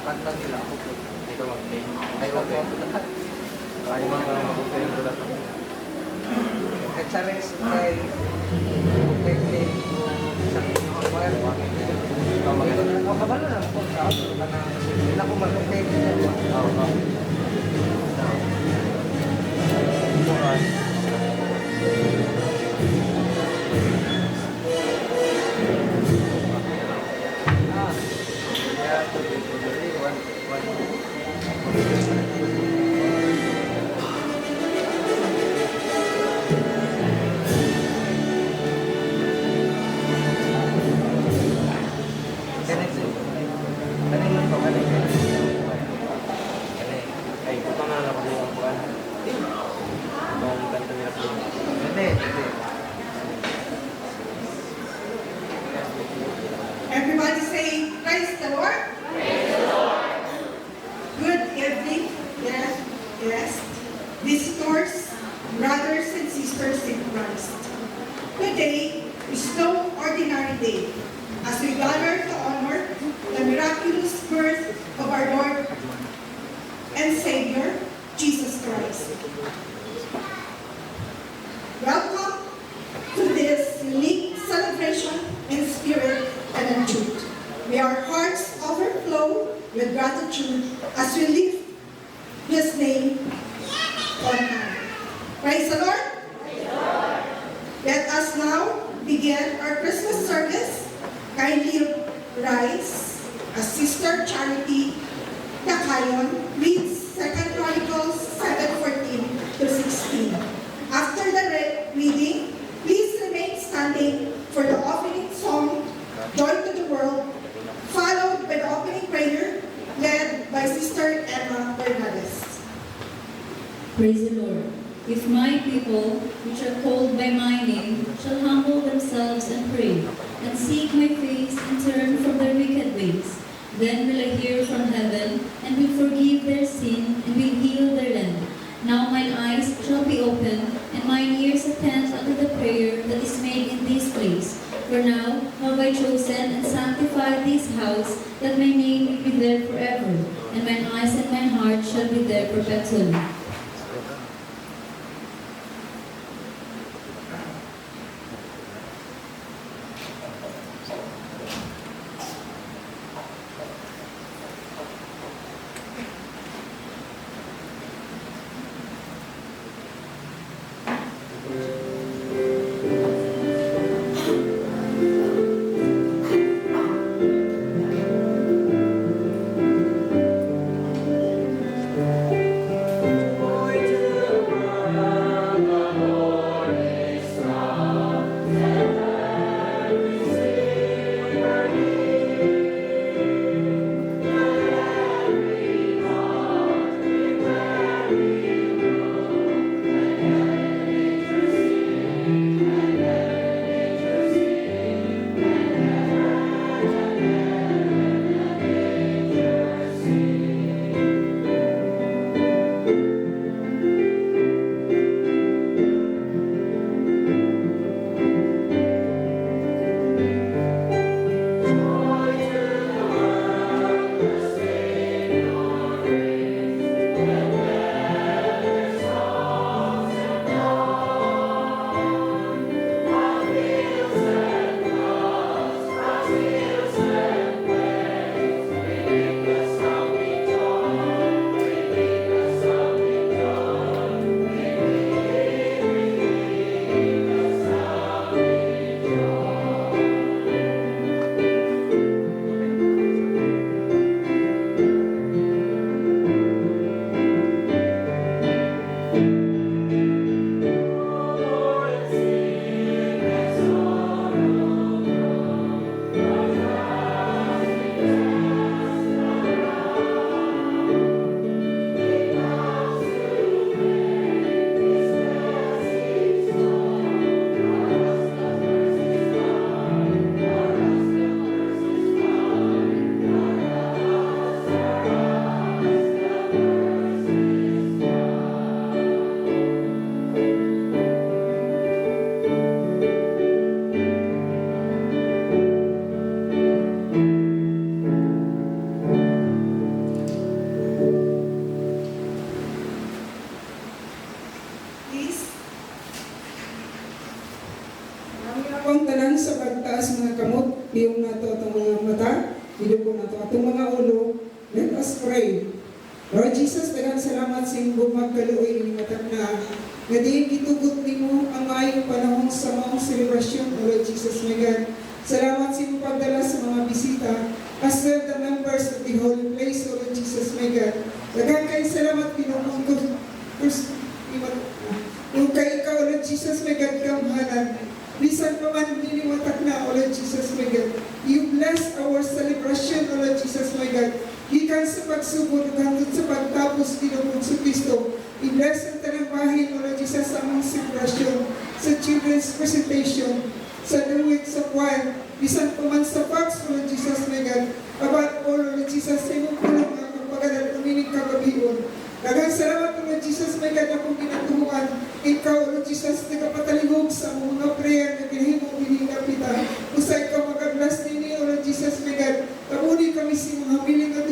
Kanta nila ako po. Ito mag-play. Ay, okay. Ay, mga mag-play ko lang. At sa rest, ay mag-play ko sa wire. Ako kabalo na ako sa ako. Hindi ako mag-play ko sa ako. Everybody say, praise the Lord. Praise the Lord. Good evening, yes, visitors, brothers and sisters in Christ. Today is no ordinary day as we gather to honor the miraculous birth of our Lord and Savior, Jesus Christ. Welcome to this unique celebration in spirit and in truth. May our hearts overflow with gratitude as we lift His name on high. Praise the Lord. Praise the Lord. Let us now begin our Christmas service. Kindly rise as Sister Charity Dacayon reads 2 Chronicles 7:14 to 16. After the reading, please remain standing for the opening song, Joy to the World, followed by the opening prayer led by Sister Emma Bernales. Praise the Lord. If my people, which are called by my name, shall humble themselves and pray, and seek my face and turn from their wicked ways, then will I hear from heaven, and will forgive their sin, and will heal their land. Now mine eyes shall be opened, and mine ears attend unto the prayer that is made in this place. For now have I chosen and sanctified this house, that my name will be there forever, and mine eyes and mine heart shall be there perpetually. atong mga ulo. Let us pray. Lord Jesus, daghang salamat sa imong magkaluoy ni matag na nga diin gitugot nimo ang maayong panahon sa maong selebrasyon, O Lord Jesus, my God. Salamat sa imong pagdala sa mga bisita, as well the members of the holy place, O Lord Jesus, my God. Daghang kay salamat Pinoong ko. Kung kay ikaw, O Lord Jesus, my God, kamhanan. Bisan pa man niniwatak na, O Lord Jesus, my God. You bless our celebration, O Lord Jesus, my God. Gikan sa pagsugod, hangtod sa pagtapos, Pinoong Kristo. I-bless ang tanang bahin, O Lord Jesus, sa among celebration, sa children's presentation, sa duwit, sa choir, bisan pa man sa Fox, O Lord Jesus, my God. About all, O Lord Jesus, sa imong kulong nga pagpagalan, uminig kagabion. Daghang salamat, O Lord Jesus, my God, akong ginatuhuan. Ikaw, O Lord Jesus, nagapataligog sa mga prayer na ginahimong binigapita. Usa ikaw mag-bless nini, O Lord Jesus, my God. Tabuni kami sa mga habiling at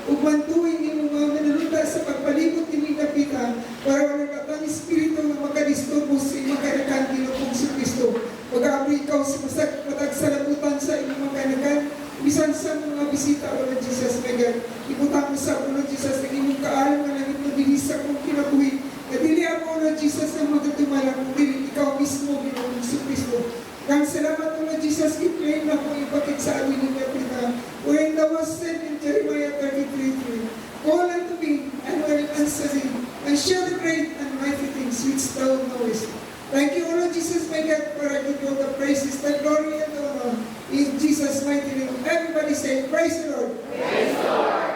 ugmantuin ni mga manununda sa pagpalibot ni Napita para wala natang espiritu na makadisturbo sa imong kanakan Pinoong Kristo. Mag-aabri ikaw sa matag salabutan sa imong kanakan. Bisan sa mga bisita, O Lord Jesus, my God. Ibutang mo sa O Lord Jesus na imong kaalam na langit mo dinis sa kong kinabuhi. Na dili ako, O Lord Jesus, na magatumalang kung dili ikaw mismo, Pinoong Kristo. Kang salamat, O Lord Jesus, i-claim na kung ipakit sa amin ng Napita. When that was said in Jeremiah 33:3, call unto me, and I will answer thee, and show the great and mighty things which thou knowest. Thank you, O Lord Jesus, my God, for I give you all the praises, the glory, and the honor. In Jesus' mighty name. Everybody say, praise the Lord. Praise the Lord.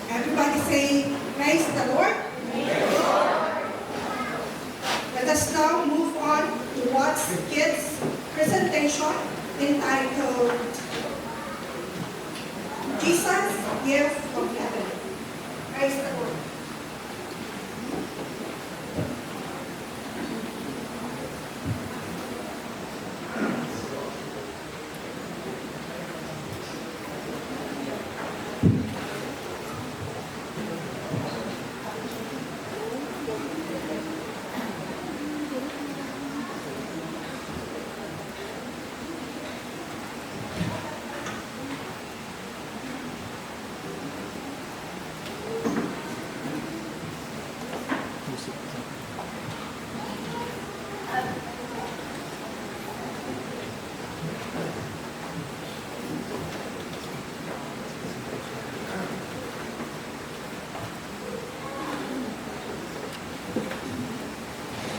Everybody say, praise the Lord. Let us now move on to Watts Kids presentation entitled Jesus, Gift of Heaven. Praise the Lord.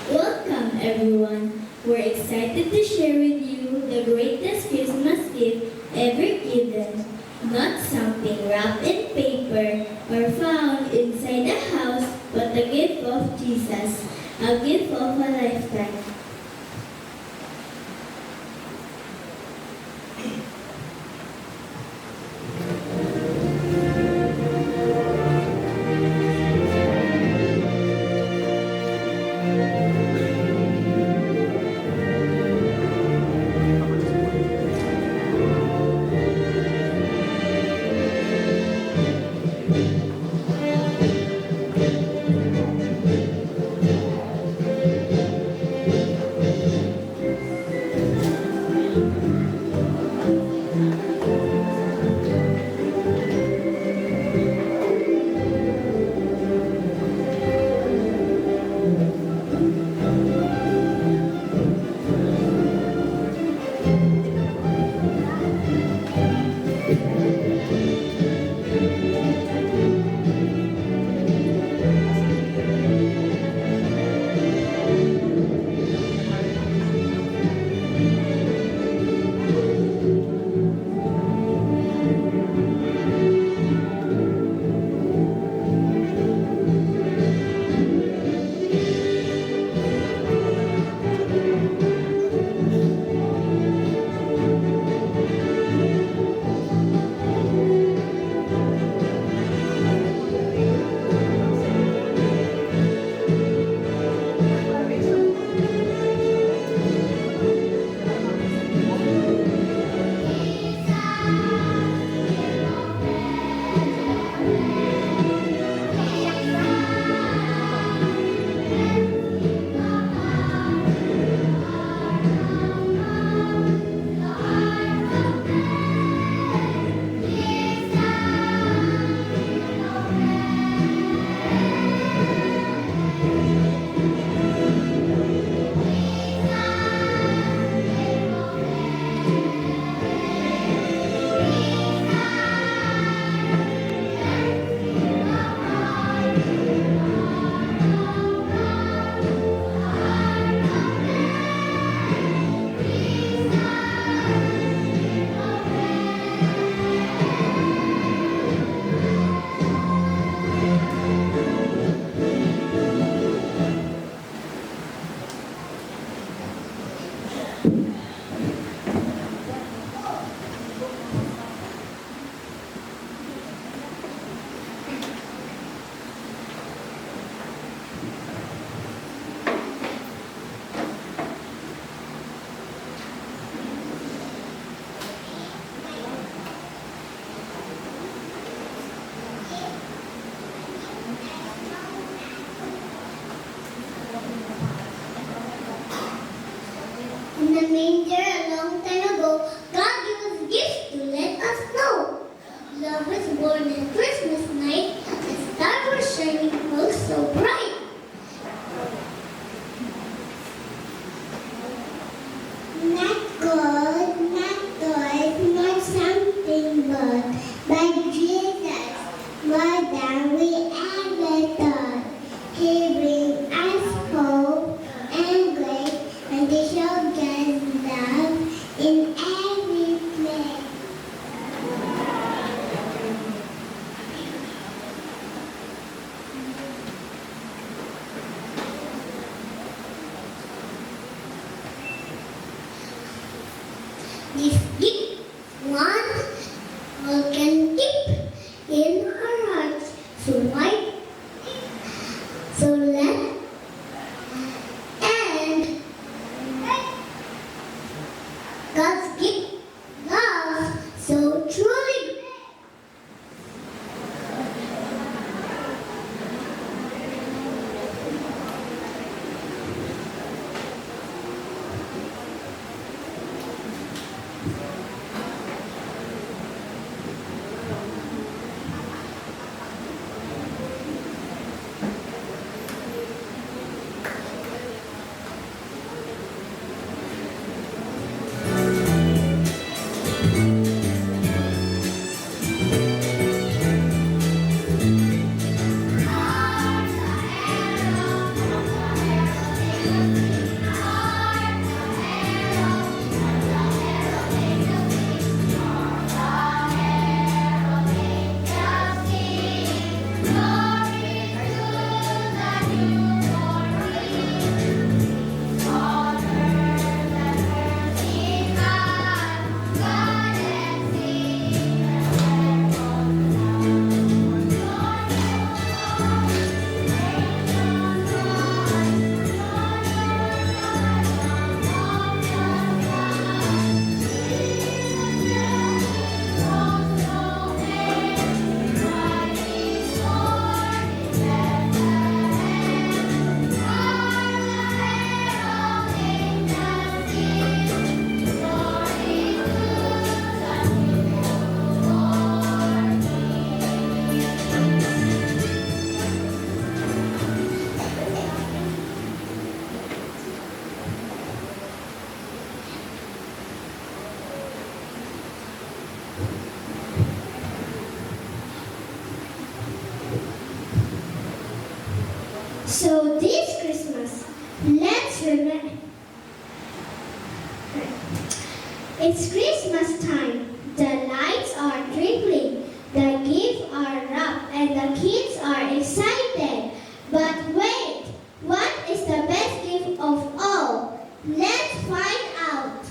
Welcome, everyone. We're excited to share with you the greatest Christmas gift ever given. Not something wrapped in paper or found inside a house, but the gift of Jesus, a gift of a lifetime. manger a long time ago, God gave us gifts to let us know. Love was born on Christmas night, the stars were shining oh so bright. Not good, not toys, not something but Jesus, more than we ever thought. He brings us hope and grace, and He shows God's love in every place. This gift, one all can keep in our hearts, so wide, so let, and God's gift, love, so truly. So this Christmas, let's remember, it's Christmas time. The lights are twinkling, the gifts are wrapped, and the kids are excited. But wait, what is the best gift of all? Let's find out.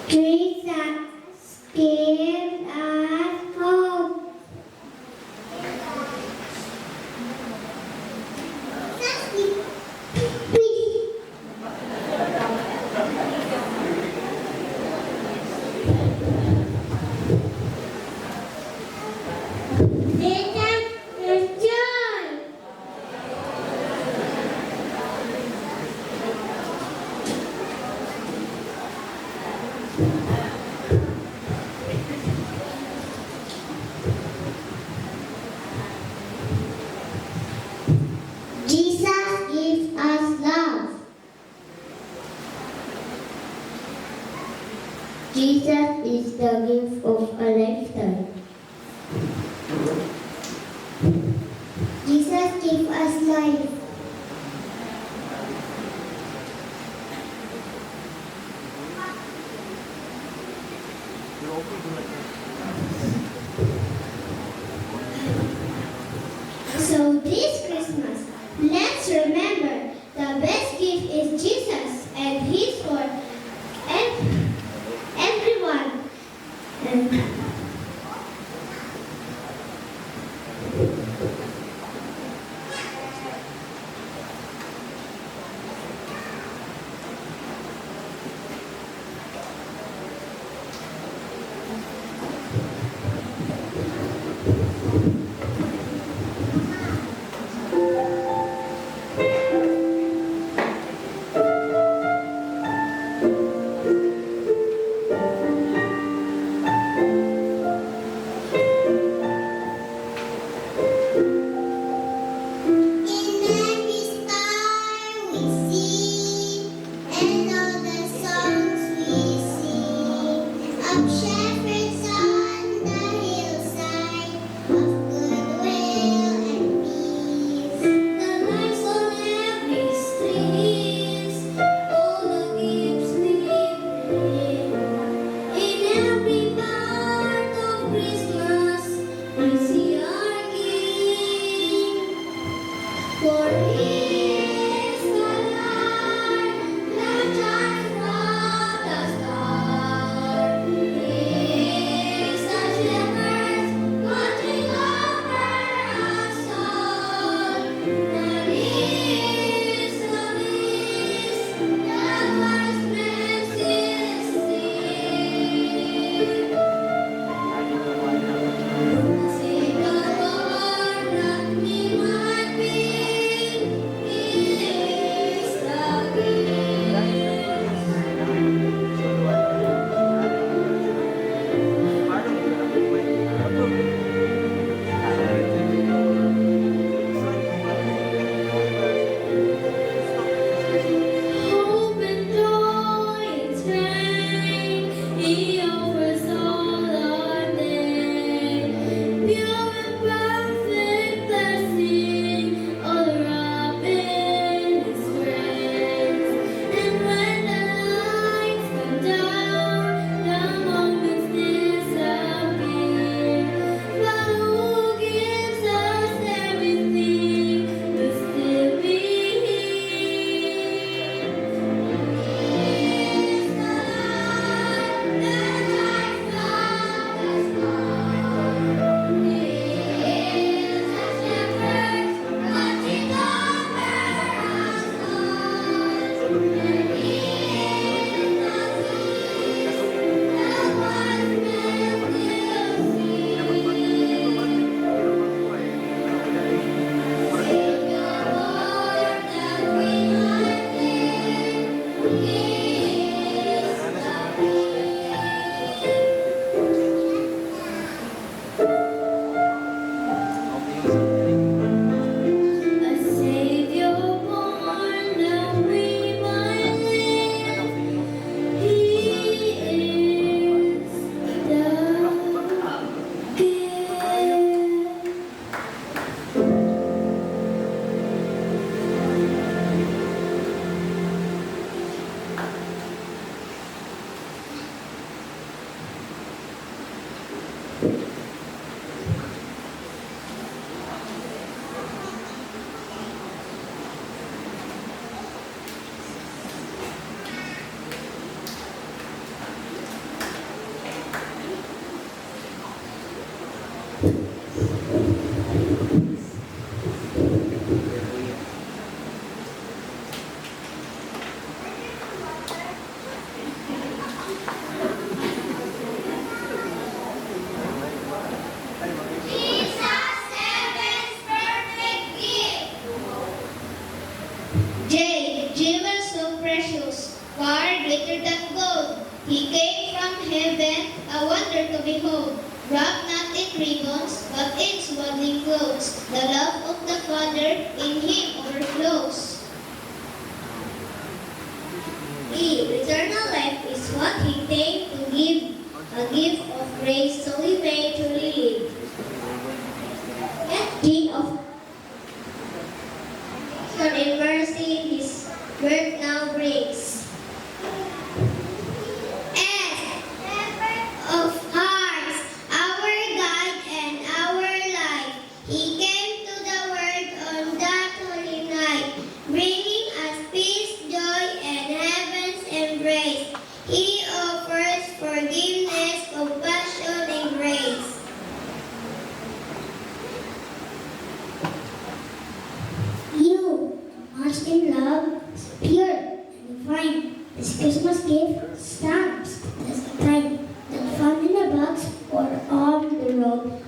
Jesus give us hope. Jesus is joy. Jesus gives us love. Jesus is the gift of a lifetime. Jesus gives us life. So this Christmas, let's remember the best gift is Jesus, and He's for everyone. And He came from heaven, a wonder to behold, wrapped not in ribbons, but in swaddling clothes. The love of the Father in him overflows. Eternal life is what he came to give, a gift of grace so we may truly live. And King of in mercy his birth now brings. Of hearts, our guide and our life, he came to the world on that holy night, bringing us peace, joy, and heaven's embrace. He offers forgiveness, compassion, and grace. You, marched in love, pure and divine. This Christmas gift stands as a time that found in a box or on the road.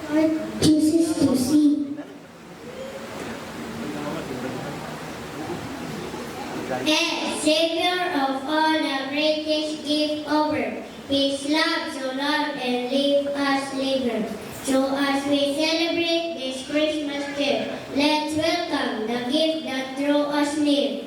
Lord chooses to see. Yes, Savior of all, the greatest gift over. His love so long and leave us living. So as we celebrate this Christmas gift, let's welcome the gift that drew us near.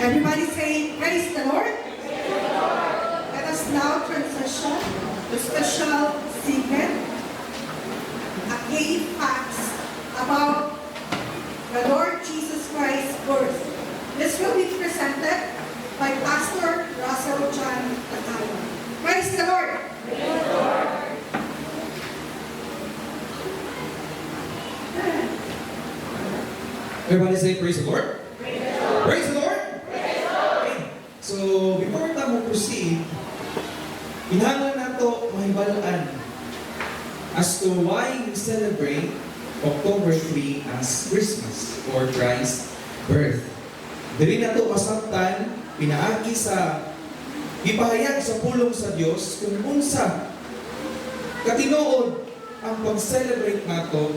Everybody say, praise the Lord. Let us now transition to special segment, a key facts about the Lord Jesus Christ's birth. This will be presented by Pastor Russell John Tatayo. Praise the Lord. Everybody say praise the Lord. Praise the Lord. Okay. So before tayo proceed, inahanglan nato mahibalaan as to why we celebrate October 3 as Christmas or Christ's birth. Dili nato masabtan pinaagi sa ipahayag sa pulong sa Dios kung unsa katinuod ang pag-celebrate nato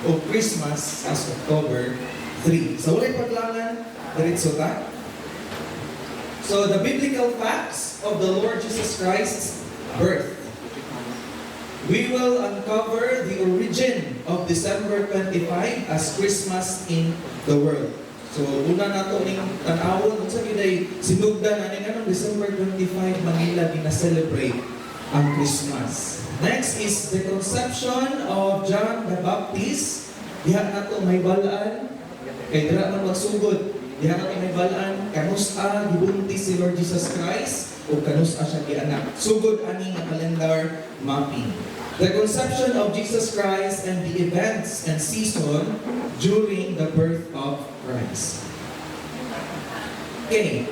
o Christmas as October 3. So walay paglangan, diretso ta. So the biblical facts of the Lord Jesus Christ's birth. We will uncover the origin of December 25 as Christmas in the world. So una nato ning tan-awon unsa giday sinugdan ani nganong December 25 Manila gina-celebrate ang Christmas. Next is the conception of John the Baptist. Diha nato may balaan kay dira man magsugod. Diha nato may balaan kanusa gibuntis si Lord Jesus Christ o kanusa siya gianak. Sugod ani nga calendar mapping. The conception of Jesus Christ and the events and season during the birth of Christ. Okay.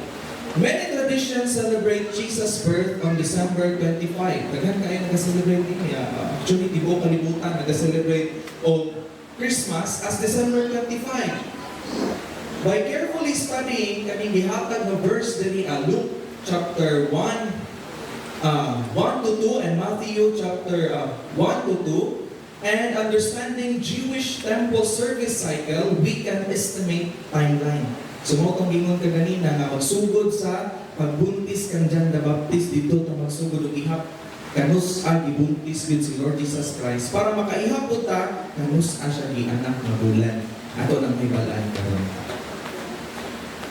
Many traditions celebrate Jesus' birth on December 25. Daghan kayo nag-celebrate din. Actually, tibo kalibutan nag-celebrate of Christmas as December 25. By carefully studying kaning gihatag na verse diri Luke chapter 1 to 2 and Matthew chapter 1 to 2 and understanding Jewish temple service cycle, we can estimate timeline. So mo kung gingon ka ganina nga magsugod sa pagbuntis kan John the Baptist dito ta magsugod og ihap kanus gibuntis gid si Lord Jesus Christ para makaihap ta kanus siya gianak nga bulan. Ato nang hibalaan karon.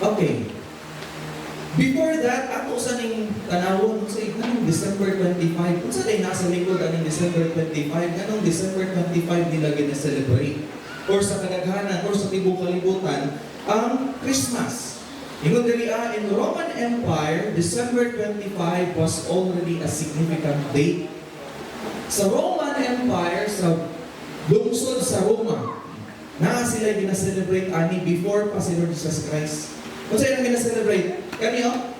Okay. Before that, ato sa ning tanawon sa ikanong December 25. Unsa day nasa likod aning December 25? Kanong December 25 nila gina-celebrate? Or sa kadaghanan or sa tibuok kalibutan ang Christmas. Ingon diri in Roman Empire, December 25 was already a significant date. Sa Roman Empire, sa lungsod sa Roma, na sila gina-celebrate ani before pa si Lord Jesus Christ. Kung saan gina-celebrate? Kaniyo?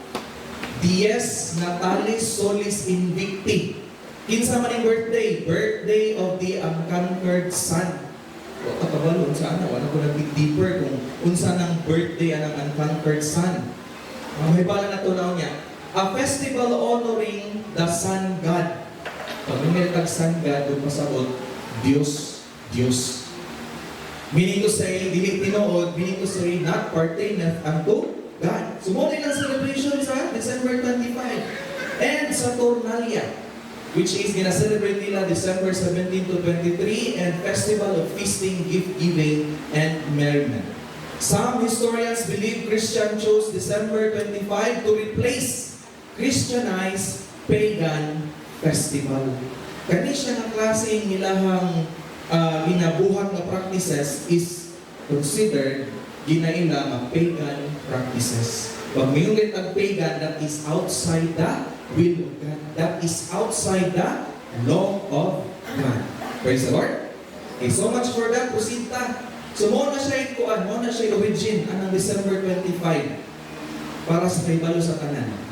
Dies Natalis Solis Invicti. Kinsa man ang birthday? Birthday of the unconquered Son. O kakabalo, unsa na? Wala ko nag-dig deeper kung unsa ng birthday ng unconquered Son. May bala na tunaw niya. A festival honoring the Sun God. Pag numeritag Sun God, doon pasabot, Diyos, Diyos. Meaning to say, dili tinuod, meaning to say, not pertaineth unto God. Sumunod ang celebration sa December 25. And Saturnalia, which is gina-celebrate nila December 17 to 23, and festival of feasting, gift-giving, and merriment. Some historians believe Christian chose December 25 to replace Christianized pagan festival. Kani siya ng klaseng ilahang ginabuhat na practices is considered ginaila nga pagan practices. Pag mayroon ang pagan, that is outside the will of God. That is outside the law of God. Praise the Lord. Okay, so much for that. Proceed ta. So mo na siya ikuan, mo na siya origin anang December 25 para sa kaibalo sa tanan.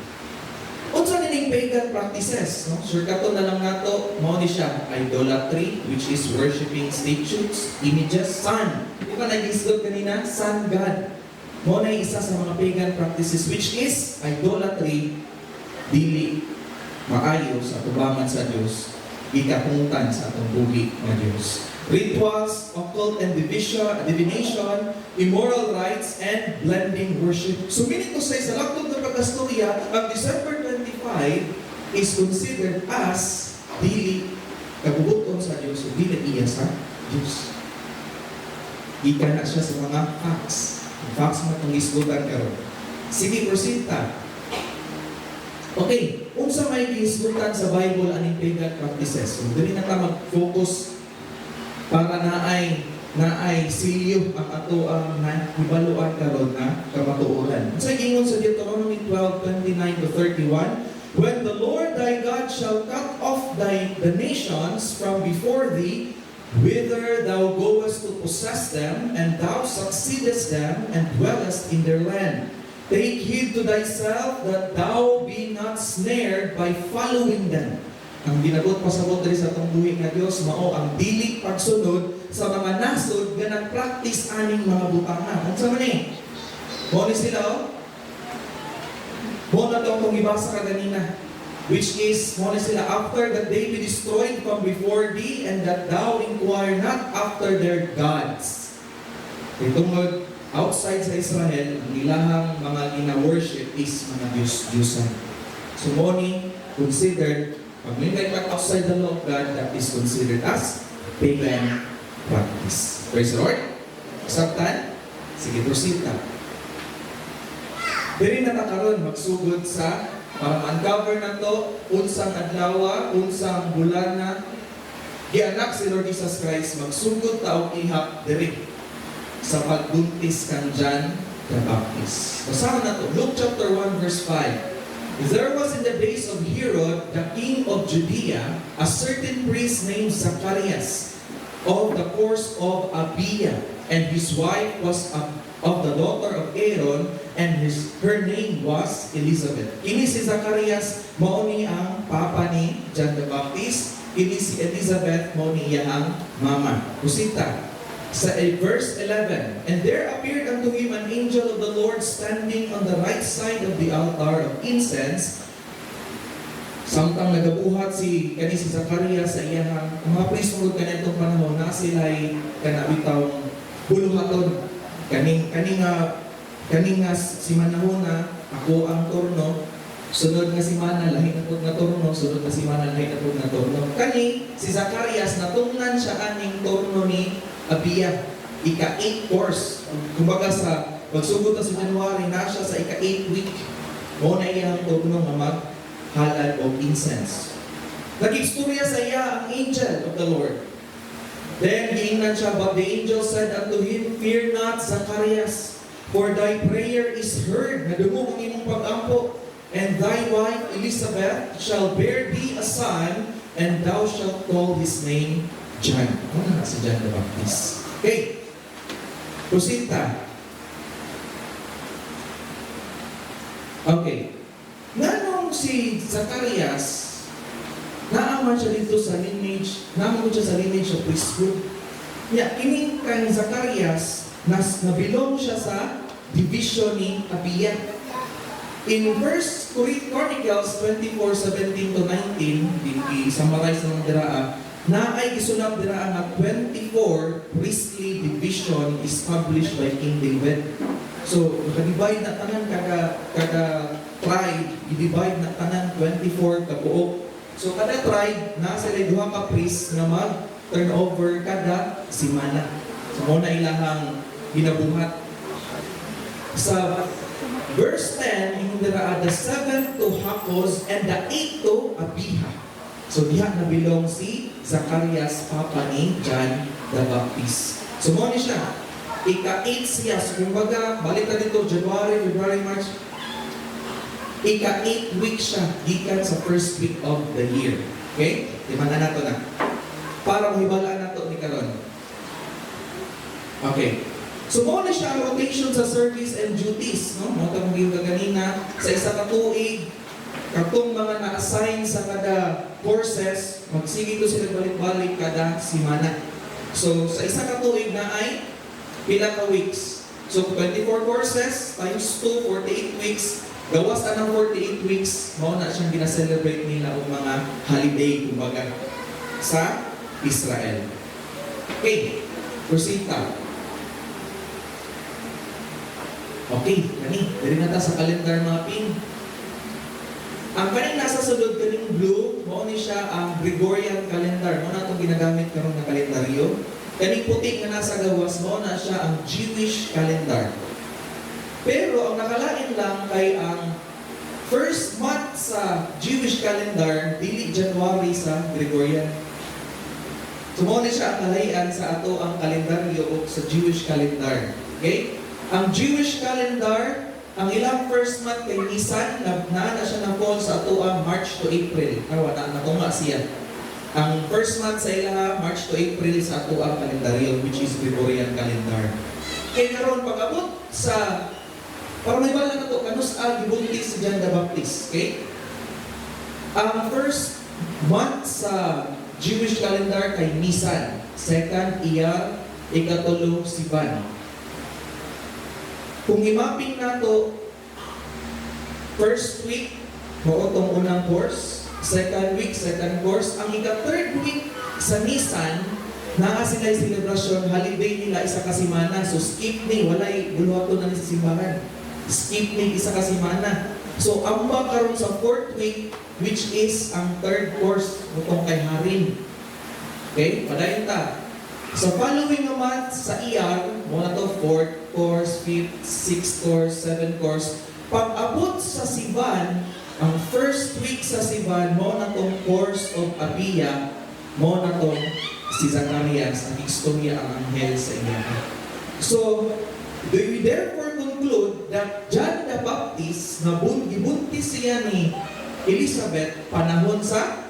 Unsa nining pagan practices, no? Sure kato na lang nato, mo ni siya idolatry, which is worshiping statues, images, sun. Di ba nag-isdod kanina? Sun God. Mo na isa sa mga pagan practices, which is idolatry, dili maayo sa tubangan sa Dios, ikapuntan sa atong buhi nga Dios. Rituals, occult and divination, immoral rites, and blending worship. So meaning to say, sa laktod ng pagkastorya, ang December 25 is considered as dili kabubuton sa Diyos o dili iya sa Diyos. Ika na siya sa mga facts. Ang facts na itong isgutan karon. Sige, proceed ta. Okay, unsa may gihisgutan sa Bible aning pagan practices. So, dili na ta mag-focus para naay silyo ang ato ang hibaluan karon na kamatuoran. Sa ingon sa Deuteronomy 12:29 to 31, when the Lord thy God shall cut off the nations from before thee, whither thou goest to possess them, and thou succeedest them, and dwellest in their land. Take heed to thyself that thou be not snared by following them. Ang ginagot pasabot diri sa atong buhi nga Dios mao ang dili pagsunod sa mga nasod nga nag-practice aning mga butangan. Unsa man ni? Mo ni sila oh? Mo na itong ibasa ka ganina, which is, mo na sila, after that they be destroyed from before thee, and that thou inquire not after their gods. Itong outside sa Israel, ang ilahang mga gina-worship is mga Diyos-Diyosan. So mo ni considered, pag may like outside the law of God, that is considered as pagan practice. Praise the Lord. Acceptan? Sige, proceed na. Diri na karon magsugod sa para ma-uncover na to unsang adlaw, unsang bulan na gianak si Lord Jesus Christ, magsugod ta og ihap diri sa pagbuntis kan John the Baptist. Basahan na to, Luke chapter 1 verse 5. There was in the days of Herod, the king of Judea, a certain priest named Zacharias of the course of Abia, and his wife was of the daughter of Aaron, and her name was Elizabeth. Ini si Zacharias, mao ni ang papa ni John the Baptist. Ini si Elizabeth, mao ni iyang mama. Kusita, sa verse 11, and there appeared unto him an angel of the Lord standing on the right side of the altar of incense. Samtang nagabuhat si Zacharias sa iyang mga priesthood kanitong panahon na sila'y kanabitawng buluhaton. Kaning si manahon na ako ang turno, sunod nga si Mana lahi na pud nga turno, sunod nga si Mana lahi na pud nga turno. Kani si Zacharias natungnan siya aning turno ni Abia, ika-8 course. Kumbaga sa pagsugod na sa January na siya sa ika-8 week. Mo na iyang turno nga maghalal og incense. Nag-istorya sa iya ang angel of the Lord. Then giingnan siya, but the angel said unto him, fear not, Zacharias, for thy prayer is heard. Nadungog ang imong pag-ampo, and thy wife Elizabeth shall bear thee a son, and thou shalt call his name John. Ano na si John the Baptist? Okay. Proceed ta. Okay. Nanong si Zacharias, naaman siya dito sa lineage, naaman siya sa lineage of priesthood. Ining kang Zacharias, nabilong siya sa division ni Abia. In First Chronicles 24:17 to 19, i-summarize ng diraa, na ay isunab diraa nga 24 priestly division established by King David. So, nakadivide na tanan kada tribe, i-divide na tanan 24 ka buok. So, kada tribe, nasa duha ka priest na mag-turn over kada simana. So, muna ilahang ginabuhat. Sa verse 10, yung dira, the 7th to Hakos and the 8th to Abiha. So, diha na bilong si Zacharias, papa ni John the Baptist. So, muna siya. Ika-8 siya. So, kumbaga, balik na dito, January, February, March. Ika-8 week siya, gikan sa first week of the year. Okay? Dimana nato na. Para mahibalaan nato ni karon. Okay. So, muna siya ang rotation sa service and duties. No? Mga tamang yung kaganina, sa isa ka tuig, katong mga na-assign sa kada courses, magsige ko sila balik-balik kada simana. So, sa isa ka tuig na ay pila ka weeks. So, 24 courses times 2, 48 weeks. Gawas na ng 48 weeks, mauna siyang ginaselebrate nila o mga holiday, kumbaga, sa Israel. Okay, proceed ta. Okay, dari na ta sa calendar mapping. Ang kaning nasa sulod kaning blue, mao ni siya ang Gregorian calendar. Mao na itong ginagamit karon nga kalendaryo. Kaning puti nga nasa gawas, mao na siya ang Jewish calendar. Pero ang nakalain lang kay ang first month sa Jewish calendar, dili January sa Gregorian. Sumuni siya ang kalahian sa ato ang kalendaryo o sa Jewish calendar. Okay? Ang Jewish calendar, ang ilang first month kay Nisan, na siya na fall sa ato ang March to April. Araw na natunga siya. Ang first month sa ilaha, March to April sa ato ang kalendaryo, which is Gregorian calendar. Kaya karon pag-abot sa, para may bala na ito, kanus gibuntis si John the Baptist. Okay? Ang first month sa Jewish calendar kay Nisan, second Iyar, ikatulo Sivan. Kung imaping nato, first week, mo itong unang course, second week, second course, ang ika-third week sa Nisan, naa sila yung celebration, holiday nila isa kasimana. So skip ni, walay buluhato na ni sa simbahan. Skip ni isa kasimana. So ang karon sa fourth week, which is ang third course, itong kay Harin. Okay? Padayon ta. Sa following month sa Iyar, muna to fourth course, fifth, sixth course, seventh course. Pag-abot sa Sivan, ang first week sa Sivan, mo na tong course of Abia, mo na tong si Zacarias, ang istorya ang anghel sa iya. So, we therefore conclude that John the Baptist, na gibuntis siya ni Elizabeth, panahon sa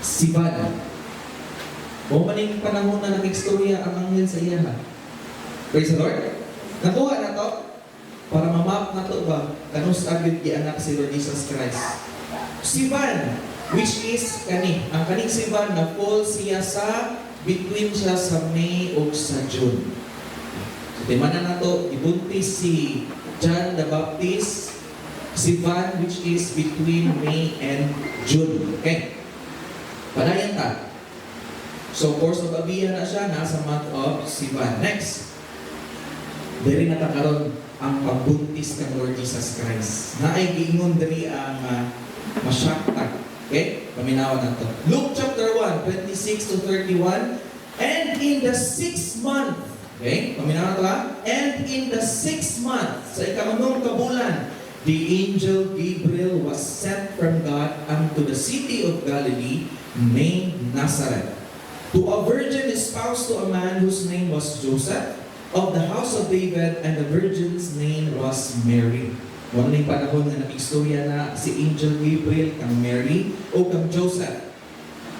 Sivan. O maning panahon na nag-istorya ang anghel sa iya. Praise the Lord. Nakuha na to, para mamap na to ba, kanus agad anak si Lord Jesus Christ. Sivan, which is kani, ang kaning Sivan na fall siya sa, between siya sa May o sa June. So, timanan na to, ibuntis si John the Baptist, Sivan, which is between May and June. Okay? Padayan ta. So, course of Abia na siya, nasa month of Sivan. Next. Diri natakaroon ang pagbuntis ng Lord Jesus Christ. Naay giingon diri ang masyakta. Okay? Paminawan na to. Luke chapter 1, 26 to 31. And in the 6th month, okay? Paminawan na to ha? And in the 6th month, sa ikaunong kabulan, the angel Gabriel was sent from God unto the city of Galilee named Nazareth, to a virgin espoused to a man whose name was Joseph, of the house of David, and the virgin's name was Mary. Wala na yung panahon na nag-istorya na si Angel Gabriel kang Mary o kang Joseph.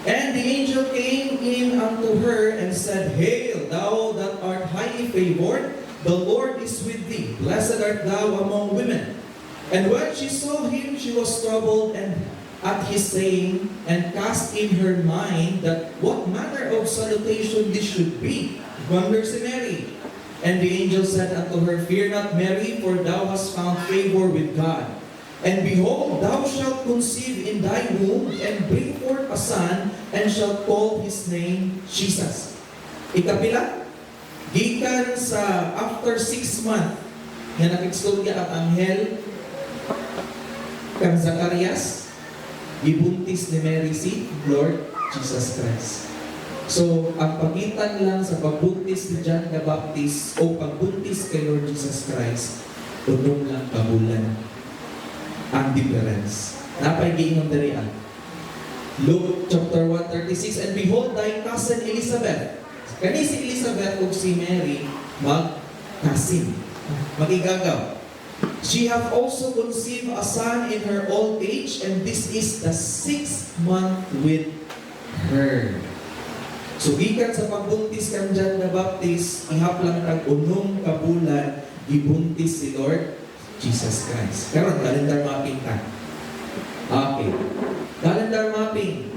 And the angel came in unto her and said, Hail, thou that art highly favored, the Lord is with thee. Blessed art thou among women. And when she saw him, she was troubled and at his saying, and cast in her mind that what manner of salutation this should be. Wonder si Mary. And the angel said unto her, Fear not, Mary, for thou hast found favor with God. And behold, thou shalt conceive in thy womb, and bring forth a son, and shalt call his name Jesus. Ikapila, gikan sa after 6 months, nga nakikistorya ang anghel kang Zacarias, ibuntis ni Mary si Lord Jesus Christ. So, ang pagitan lang sa pagbuntis ni John the Baptist o pagbuntis kay Lord Jesus Christ, tunong lang kabulan ang difference. Napay giingon diri ang Luke chapter 1:36, and behold thy cousin Elizabeth. Kani si Elizabeth ug si Mary mag-cousin, magigagaw. She hath also conceived a son in her old age, and this is the 6th month with her. So, gikan sa pagbuntis kang John the Baptist, ihaplang kang unong kabulan, ibuntis si Lord Jesus Christ. Karon calendar mapping ka. Okay. Calendar mapping.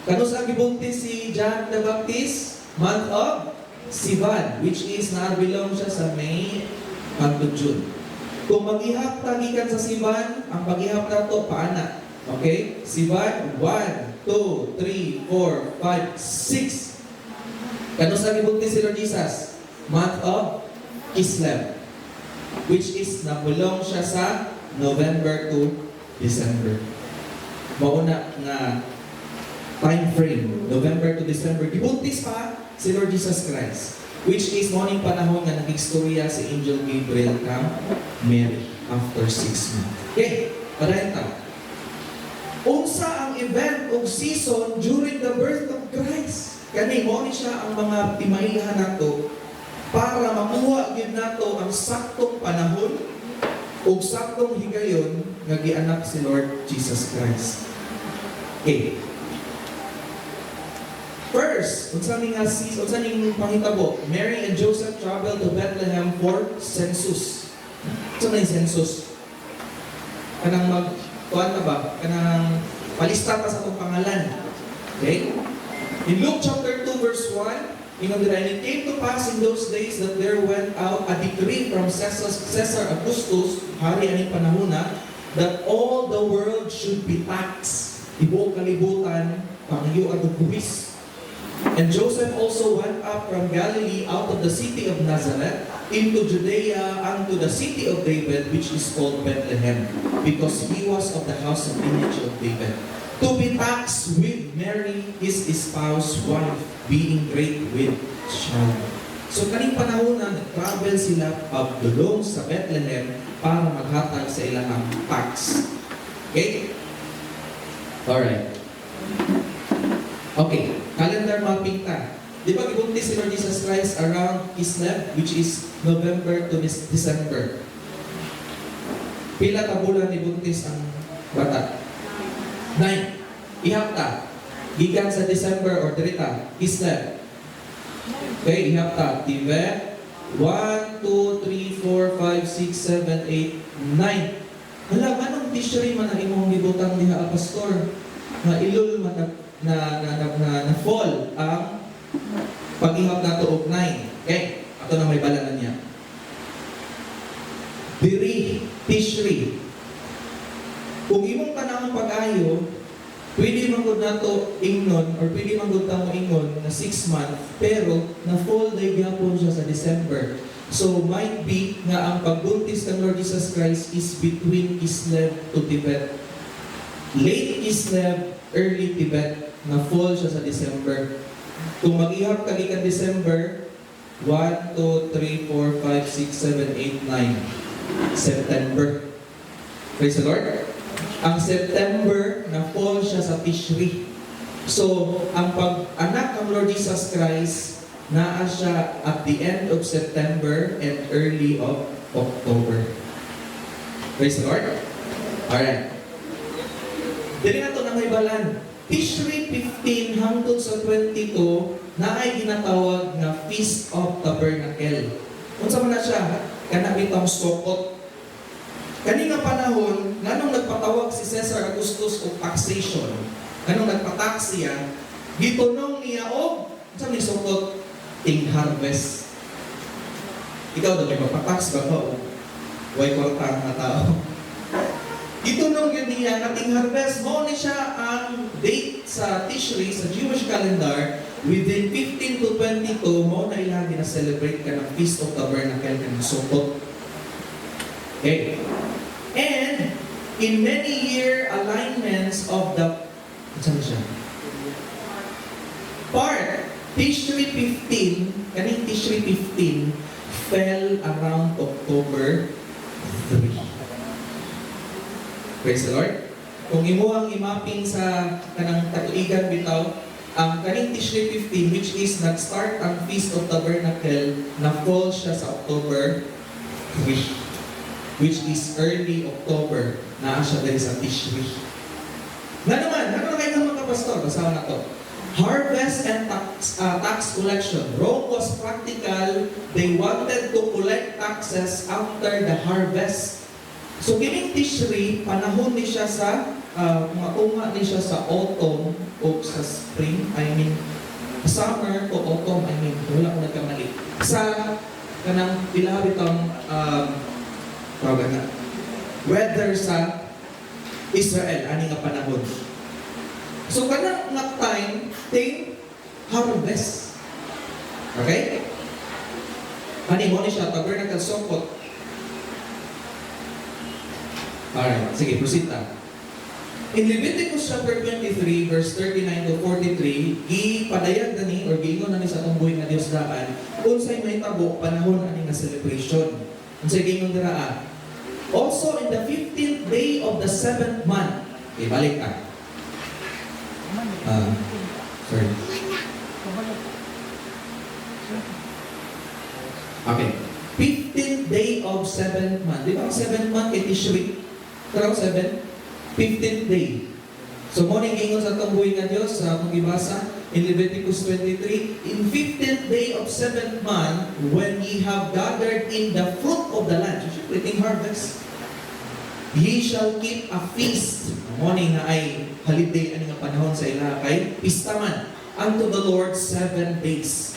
Kanus ang ibuntis si John the Baptist? Month of Sivan, which is na-belong siya sa May hangtod June. Kung mag-ihap gikan sa Sivan, ang pag-ihap na to paana. Okay? Sivan, 1, 2, 3, 4, 5, 6. Kano sa gibuntis si Lord Jesus? Month of Kislev, which is nabulong siya sa November to December. Mauna nga time frame, November to December. Gibuntis pa si Lord Jesus Christ. Which is morning panahon nga nagigstorya si Angel Gabriel kang Mary after 6 months. Okay, padayon ta. Unsa ang event o season during the birth of Christ? Kani mo ni siya ang mga timailhan nato para makuha gyud nato ang saktong panahon o saktong higayon nga gianak si Lord Jesus Christ. Okay. First, unsa ning panghitabo? Mary and Joseph traveled to Bethlehem for census. Unsa na yung census? Kanang kuan na ba? Kanang palista ta sa atong pangalan. Okay? In Luke chapter 2 verse 1, and it came to pass in those days that there went out a decree from Caesar Augustus, hari aning panahona, that all the world should be taxed. Ibuong kalibutan, pangiyo at buwis. And Joseph also went up from Galilee out of the city of Nazareth into Judea unto the city of David, which is called Bethlehem, because he was of the house and lineage of David, to be taxed with Mary, his espoused wife, being great with child. So kaning panahon na nag-travel sila pagdulong sa Bethlehem para maghatag sa ilang tax. Okay? Alright. Okay, calendar mapping ta. Di ba gibuntis si Lord Jesus Christ around Kislev, which is November to December. Pila ka bulan ni buntis ang bata? 9. Ihapta. Gikan sa December or dirita, Kislev. Okay, ihapta. Tibe. 1, 2, 3, 4, 5, 6, 7, 8, 9. Hala, manong tisyery man ang imong gibutang diha, pastor? Na ilul man na fall ang pag-ihap na to og 9. Okay, ato na may balanan niya. Diri, Tishri. Kung imong panahon pag-ayo, pwede magod na to ingnon or pwede magod ta mo ingon na 6 months, pero na-fall day gyapon siya sa December. So might be nga ang pagbuntis ng Lord Jesus Christ is between Kislev to Tibet. Late Kislev, early Tibet, na-fall siya sa December. Kung mag-ihap ka gikan December, 1, 2, 3, 4, 5, 6, 7, 8, 9. September. Praise the Lord. Ang September, na-fall siya sa Tishri. So, ang pag-anak ng Lord Jesus Christ, naa siya at the end of September and early of October. Praise the Lord. Alright. Dili na ito na may balan. Tishri 15 hangtod sa 22 na ay ginatawag na Feast of Tabernacle. Unsa man na siya? Kana bitang sokot. Kani nga panahon, nganong nagpatawag si Caesar Augustus og taxation. Kanong nagpatax siya, gitunong niya og unsa ni sokot? Ting harvest. Ikaw daw may magpatax ba ko? Way kwarta nga tao. Gitunong yun niya na ting harvest. Mo ni siya ang date sa Tishri, sa Jewish calendar, within 15 to 22, mo na ilang na-celebrate ka ng Feast of Tabernacle ng sokot. Okay. And in many year alignments of the part, Tishri 15, kaning Tishri 15 fell around October 3. Praise the Lord. Kung imo ang imapping sa kanang tatuigan bitaw, ang kaning Tishri 15, which is nag-start ang Feast of Tabernacle, na fall siya sa October 3. Which is early October, naa siya dahil sa Tishri. Nga naman, ano na kayo mga kapastor? Basahan na to. Harvest and tax collection. Rome was practical. They wanted to collect taxes after the harvest. So, kining Tishri, panahon ni siya sa, matunga ni siya sa autumn o sa spring. I mean, summer to autumn. I mean, wala ko nagkamali. Sa kanang pilabitang weather sa Israel, ani nga panahon. So, kanang nga time, ting harvest. Okay? Ani mo ni siya, tabernacle sokot. Alright, sige, proceed ta. In Leviticus chapter 23, verse 39 to 43, gipadayag na ni, or giingon na ni sa atong buhay nga Diyos daan, unsay mahitabo panahon ani nga celebration. Unsay gingon dira also in the 15th day of the 7th month. Balik ka. Sorry. Okay. 15th day of 7th month. Di ba ang 7th month kay Tishri? Pero 7? 15th day. So, morning ingon sa itong buhay nga Diyos, sa akong ibasa, in Leviticus 23, in 15th day of 7th month, when ye have gathered in the fruit of the land, so syempre, ting harvest, ye shall keep a feast. Morning na ay holiday, ano nga panahon sa ila, kay pistaman, unto the Lord 7 days.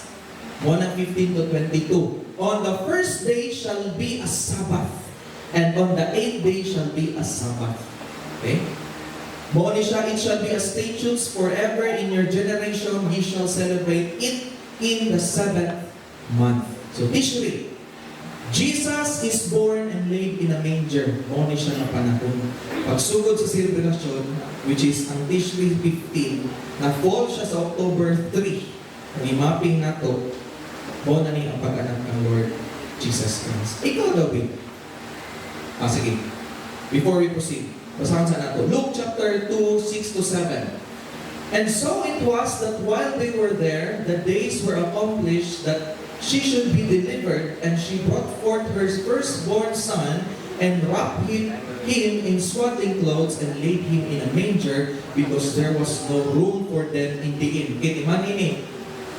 Muna 15 to 22. On the first day shall be a Sabbath, and on the 8th day shall be a Sabbath. Okay? It shall be a statutes forever in your generation, ye shall celebrate it in the 7th month. So, Tishri, Jesus is born and laid in a manger. Muna siya na panahon. Pagsugod sa celebration, which is ang Tishri 15, na fall siya sa October 3. Ang mapping na to, muna ni ang pag-anak ng Lord Jesus Christ. Ikaw daw, babe. Sige. Before we proceed, basahan sa nato. Luke chapter 2, 6 to 7. And so it was that while they were there, the days were accomplished that she should be delivered, and she brought forth her firstborn son, and wrapped him in swaddling clothes, and laid him in a manger, because there was no room for them in the inn. Kiti man ini,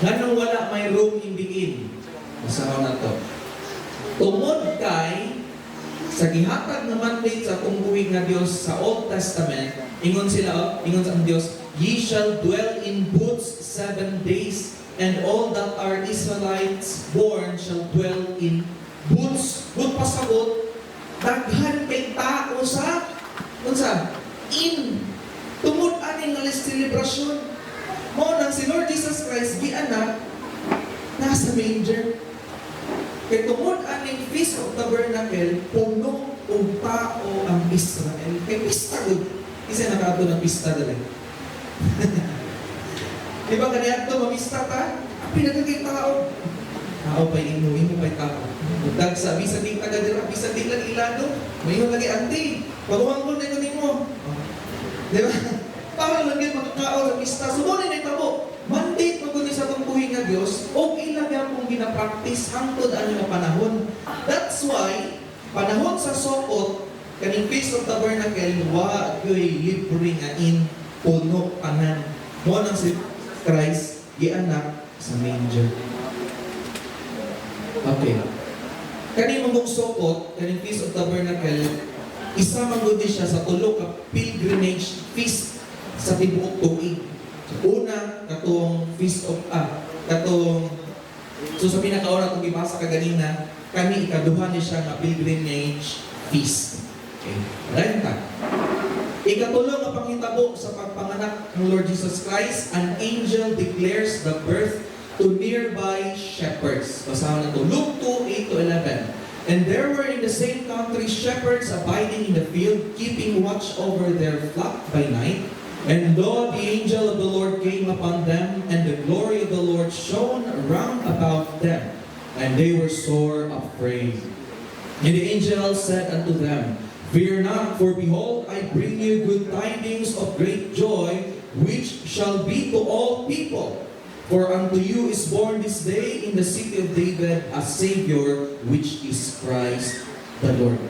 nganong wala may room in the inn? Basahan na to. Tungod kay sa gihatag na mandate sa tungguig nga Dios sa Old Testament, ingon sa Dios, ye shall dwell in booths 7 days, and all that are Israelites born shall dwell in booths. But pasabot, daghan kay tao sa in. Tungod aning nga celebration. Mo nang si Lord Jesus Christ gianak nasa manger. Kaya tungod aning Feast of Tabernacle, puno o tao ang Israel. Kaya pista good. Isa nakato ng pista dali. Di ba ganyan ito, mamista ta? Pinagagay tao. Tao pa'y inuwi mo pa'y tao. Dag sabi sa ting taga dira, bisa di lang ilado. Mayroon lagi anti. Pagawang ko na ikunin mo. Di ba? Para lang yung makakao sa pista. Subunin na ito. Mandate mo kung sa tungkuhin nga Diyos, o ilagyan kong ginapractice hangtod ang mga panahon. That's why, panahon sa Sokot, kaning Feast of Tabernacle, wa yo'y libre nga in puno kanan. Mo nang si Christ, gianak sa manger. Okay. Kaning mong Sokot, kaning Feast of Tabernacle, isa magudi siya sa tulo ka pilgrimage feast sa tibuok tuig. Una, katong Feast of, so sa pinakauna itong ibasa kaganina, kami ikaduhan niya siya nga pilgrimage feast. Okay. Right ta. Ikatulong na panghitabo sa pagpanganak ng Lord Jesus Christ, an angel declares the birth to nearby shepherds. Basahan na ito. Luke 2, 8 to 11. And there were in the same country shepherds abiding in the field, keeping watch over their flock by night. And lo, the angel of the Lord came upon them, and the glory of the Lord shone round about them, and they were sore afraid. And the angel said unto them, Fear not, for behold, I bring you good tidings of great joy, which shall be to all people. For unto you is born this day in the city of David a Savior, which is Christ the Lord.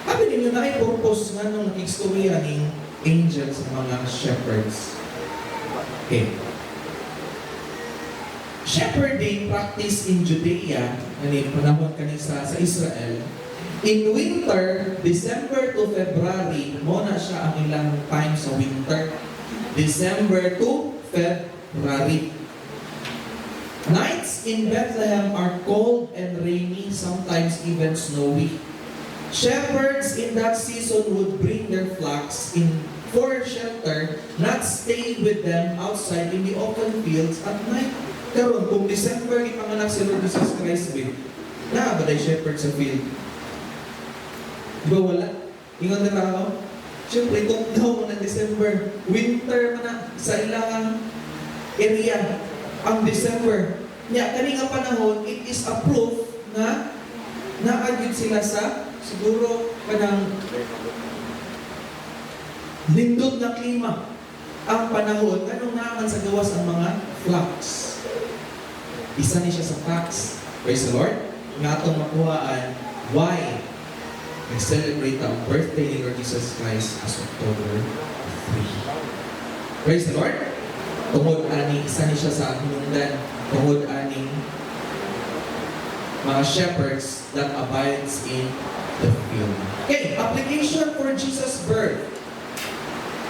Abi ninyo na ay purpose nga nung nakikstorya ning angels sa mga shepherds. Okay. Shepherding practice in Judea, panahon kanisa sa Israel, in winter, December to February, mo na siya ang ilang time sa winter. December to February. Nights in Bethlehem are cold and rainy, sometimes even snowy. Shepherds in that season would bring their flocks in for shelter, not stay with them outside in the open fields at night. Karon kung December ipanganak si Lord Jesus Christ, na ba day shepherd sa field? Di ba wala? Ingon na ako? Siyempre, itong daw ng December, winter man na sa ilang area. Ang December, Nya kani nga panahon, it is a proof na naagyud sila sa siguro kanang lindot na klima ang panahon kanong naaman sa gawas ang mga flocks. Isa ni siya sa facts. Praise the Lord. Nga atong makuhaan why we celebrate ang birthday ni Lord Jesus Christ as October 3. Praise the Lord. Tungod ani isa ni siya sa hinungdan, tungod aning mga shepherds that abides in the field. Okay, application for Jesus' birth.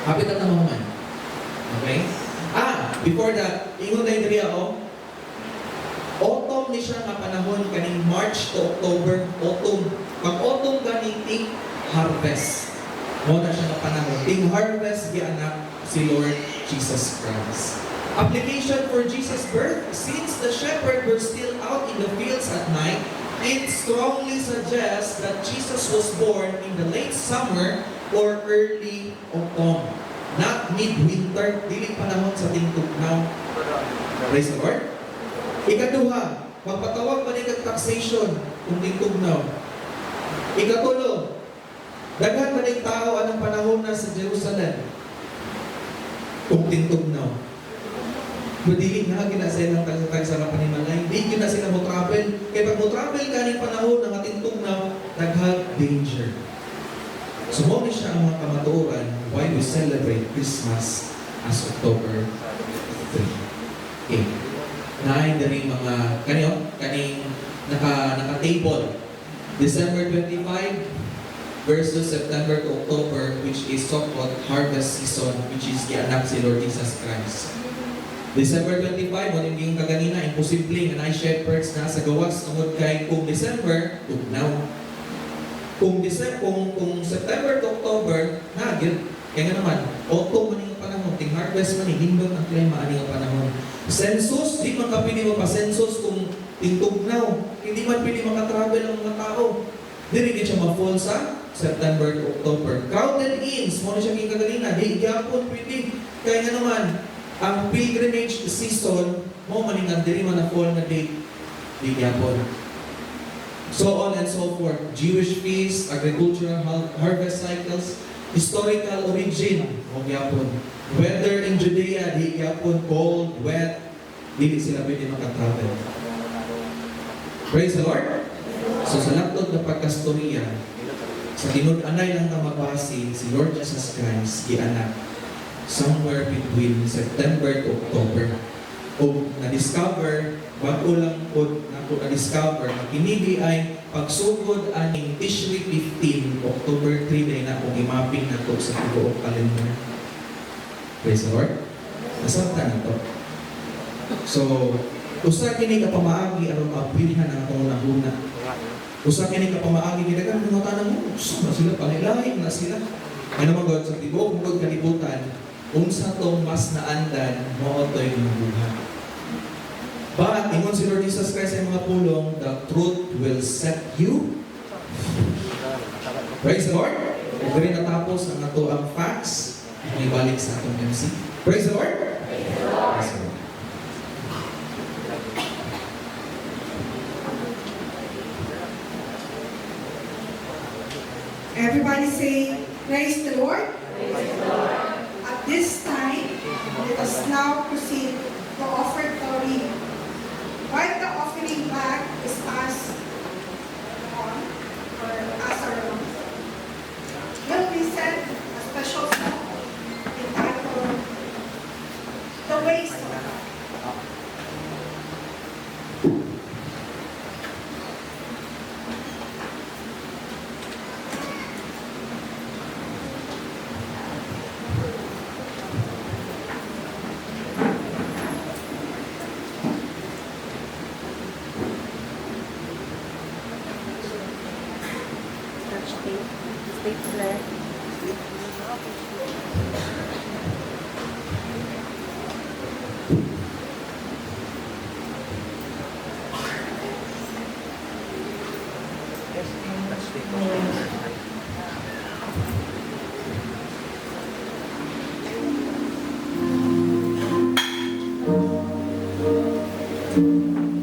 Hapit na naman. Okay? Before that, ingon tayo diriya, autumn ni siya nga panahon kaning March to October, autumn. Pag autumn ganing ting harvest. Mo na siya nga panahon. Ting harvest gianak si Lord Jesus Christ. Application for Jesus' birth, since the shepherds were still out in the fields at night, it strongly suggests that Jesus was born in the late summer or early autumn. Not midwinter, dili panahon sa tingtugnaw. Praise the Lord. Ikaduha, magpatawag pa ni taxation kung tingtugnaw. Ikatulo, daghan pa ning tao anong panahon na sa Jerusalem kung tingtugnaw. Madili na gina sa ilang tagsara pa ni Malay. Di gina sila mo travel. Kaya pag mo travel kaning panahon ng atintugnaw, daghang danger. So, mo ni siya ang mga kamatuoran why we celebrate Christmas as October 3. Okay. Nahin na rin mga, kaning naka-table. December 25 versus September to October, which is so-called harvest season, which is gianak si Lord Jesus Christ. December 25, mo yung kaganina, imposible nga na shepherds na sa gawas tungod kay kung December, tugnaw. Kung September to October, nagyan. Kaya nga naman, autumn man yung panahon, ting harvest man, hindot ang klima man yung panahon. Census, di man kapili mo pa census kung tingtugnaw. Hindi man pili makatravel ang mga tao. Dirigin siya ma-fall sa September to October. Crowded inns, mo na siya yung kaganina, di gyapon pwede. Kaya nga naman, ang pilgrimage season, mo maningan, diri man na-fall na date, di gyapon. So on and so forth. Jewish feasts, agricultural harvest cycles, historical origin, o gyapon. Weather in Judea, di gyapon, cold, wet, dili sila pwede makatravel. Praise the Lord. So sa laptop na pagkastorya, sa tinud-anay lang na mabasi, si Lord Jesus Christ, gianak, somewhere between September to October. O na-discover, bago lang po na-discover, na kinili ay pagsugod aning Tishri 15, October 3 day na kung imaping na to sa tibuok calendar. Praise the Lord. Nasabta na to. So, usa kini ka pamaagi aron maapilhan ang atong nahuna. Usa kini ka pamaagi gidagan mga tanan mo, na sila panilahi na sila. Ano man gawad sa tibuok mugod kalibutan, unsa tong mas naandan mo toy buhat. But ingon si Lord Jesus Christ sa mga pulong, the truth will set you free. Praise the Lord. Ito rin natapos ang ato ang facts, may balik sa atong MC. Praise the Lord. Praise the Lord. Praise the Lord. Everybody say, praise the Lord. Praise the Lord. At this time, let us now proceed to offertory. While the offering bag is passed on, or as around, will we send a special song entitled The Ways of God. Thank you.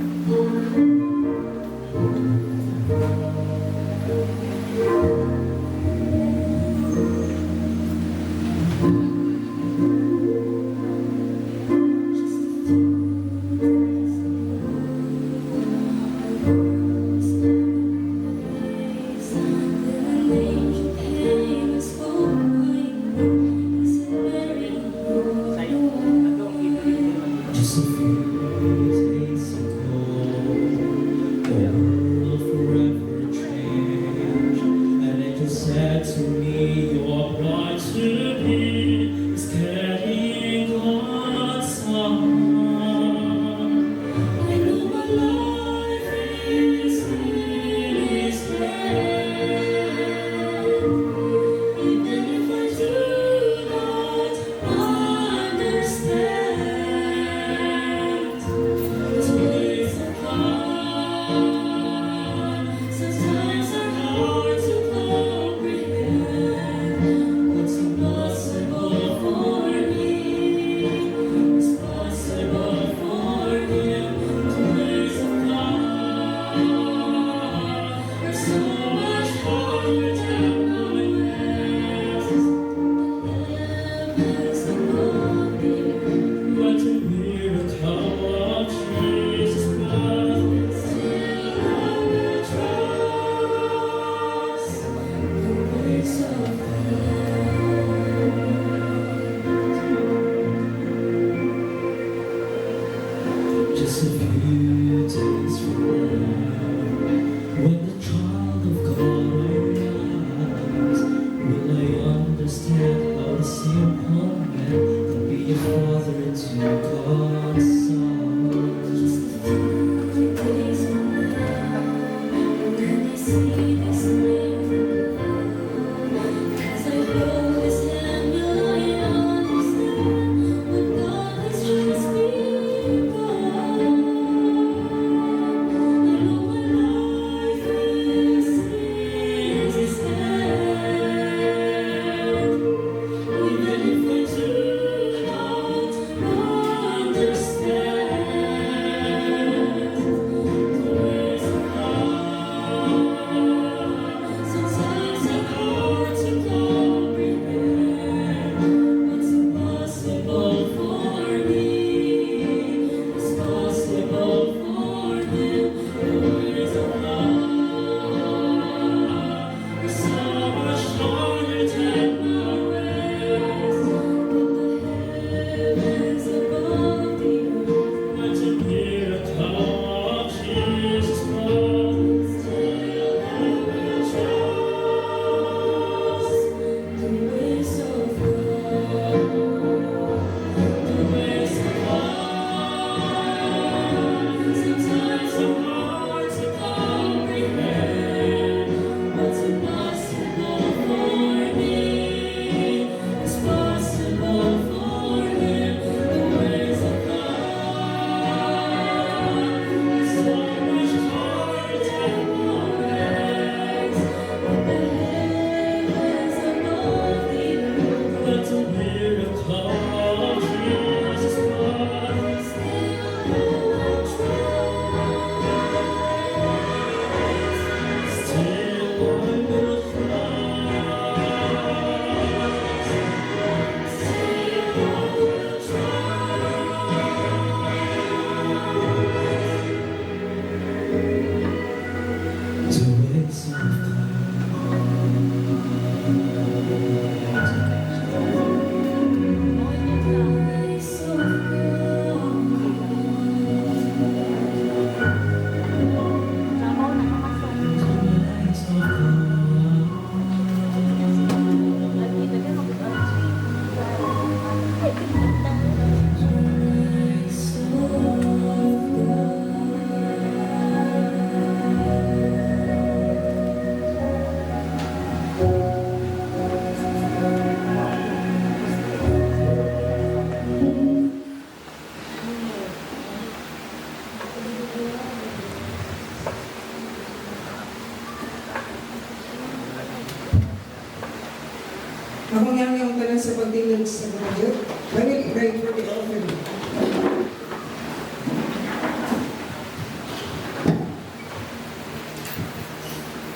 Ako nga ang tanan sa pagtingin sa mga Diyos. I will pray for the offering.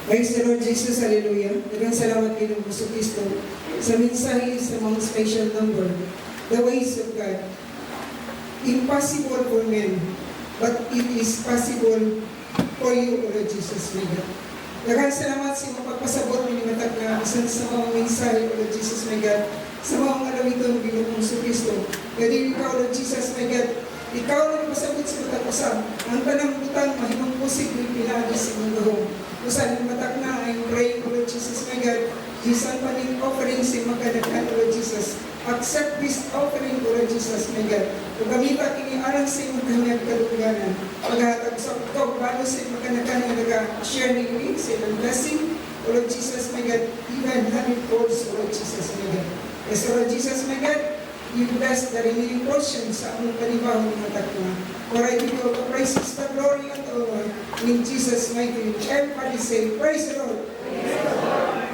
Praise the Lord Jesus, Hallelujah. Dagang salamat kay Kristo Kristo sa mensahe sa mga special number, the ways of God. Impossible for men, but it is possible for you, O Lord Jesus, my God. Dagang salamat sa mga pagpasabot ng matag na isan sa mga mensahe, O Lord Jesus, my God, sa mga alawito ng Ginoong Kristo. Kaya ikaw, Lord Jesus, my God, ikaw na pasabot sa matag-usap. Ang tanang butang mahimang pusik ng pinagis sa mga gahong. Usan ng matag na ay praying, O Lord Jesus, my God, isan pa ng offering sa magkanakan, O Lord Jesus. Accept this offering, O Lord Jesus, my God. Kung gamita kiniaran sa imong kanyang kalunganan, paghatag sa ikaw, balo sa imong kanakan na nag-share ng iyong sa imong blessing, O Lord Jesus, my God, even 100-fold, O Lord Jesus, my God. Yes, O Lord Jesus, my God, you bless the remaining portion sa among panibawang matakma. For I give you all the praises, the glory, and the honor. In Jesus' mighty name, everybody say, praise the Lord. Praise the Lord.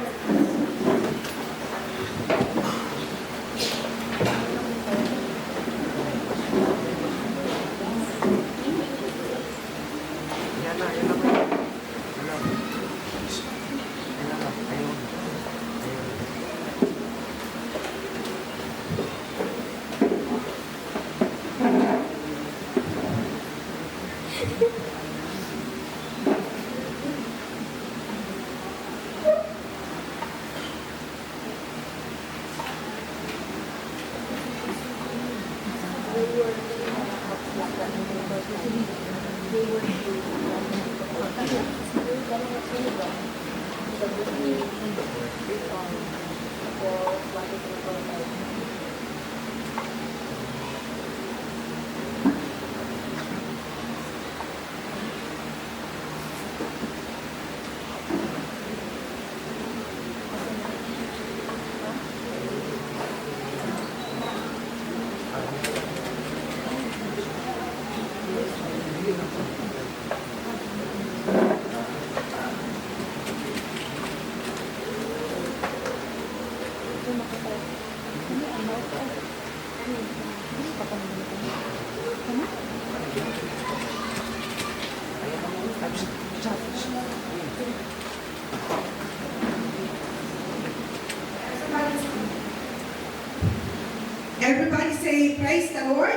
Everybody say, praise the Lord.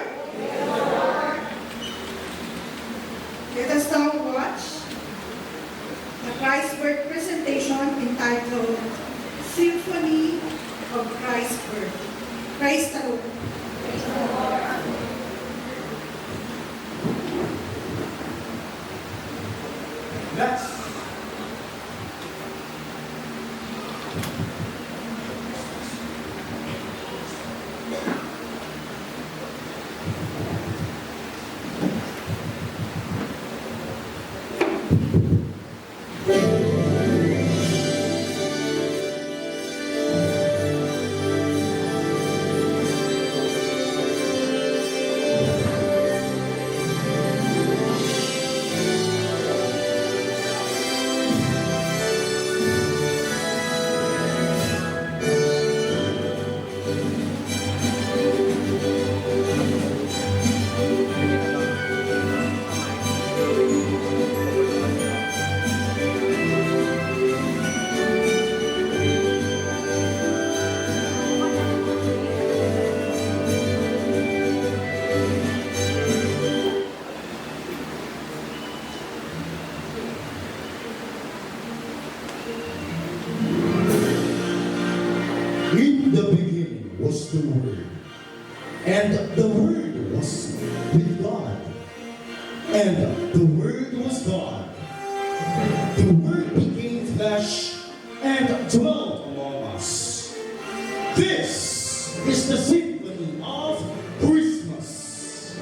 Let us now watch the Christ's Birth presentation entitled Symphony of Christ's Birth. Praise the Lord. Let's In the beginning was the Word, and the Word was with God, and the Word was God. The Word became flesh and dwelt among us. This is the symphony of Christmas.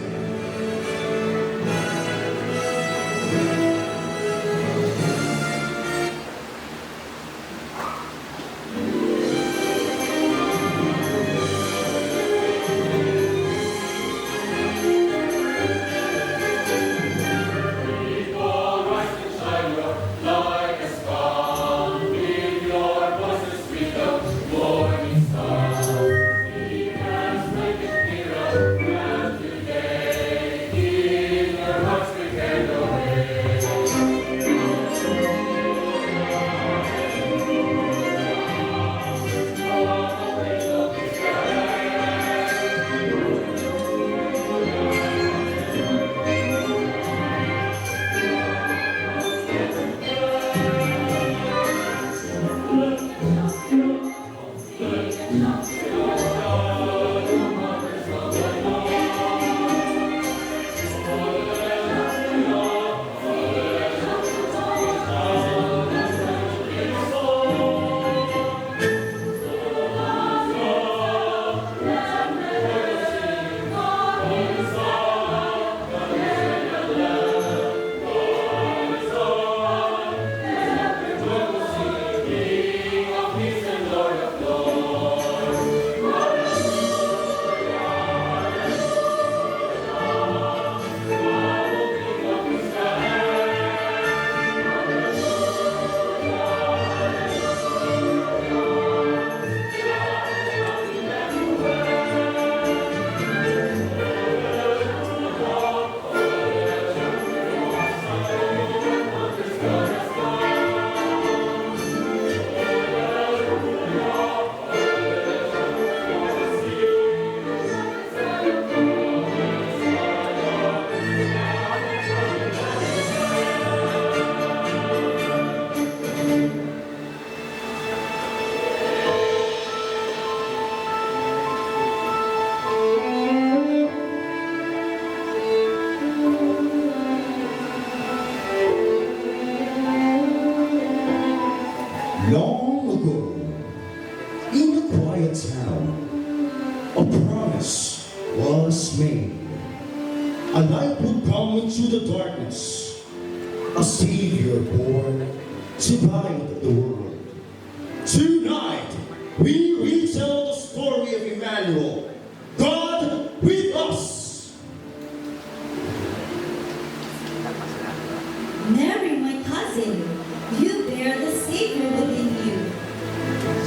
Long ago, in a quiet town, a promise was made. A light would come into the darkness, a Savior born to guide the world. Tonight, we retell the story of Emmanuel, God with us. Mary, my cousin, you bear the Savior within you.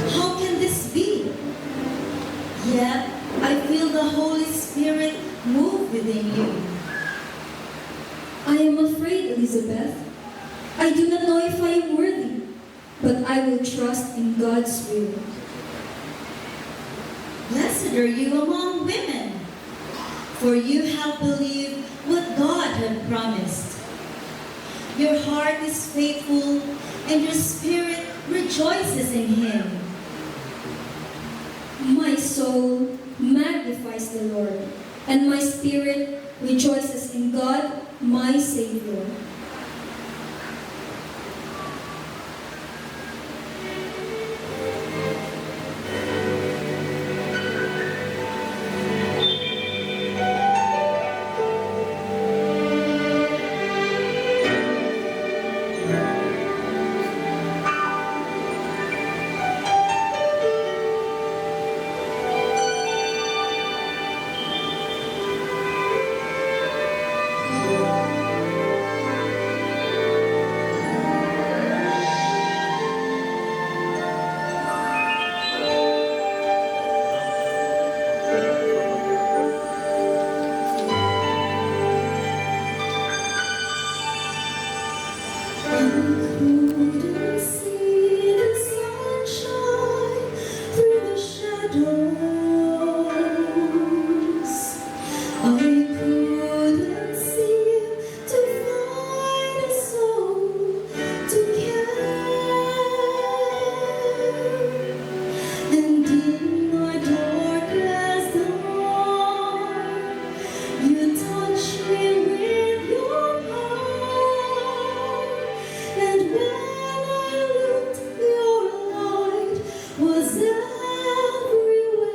How can this be? Elizabeth. I do not know if I am worthy, but I will trust in God's will. Blessed are you among women, for you have believed what God had promised. Your heart is faithful, and your spirit rejoices in Him. My soul magnifies the Lord, and my spirit rejoices in God, my Savior. Couldn't see the sunshine through the shadows. I couldn't seem to find a soul to care. And in my darkest hour, you touch me with your heart, and when I looked, your light was everywhere.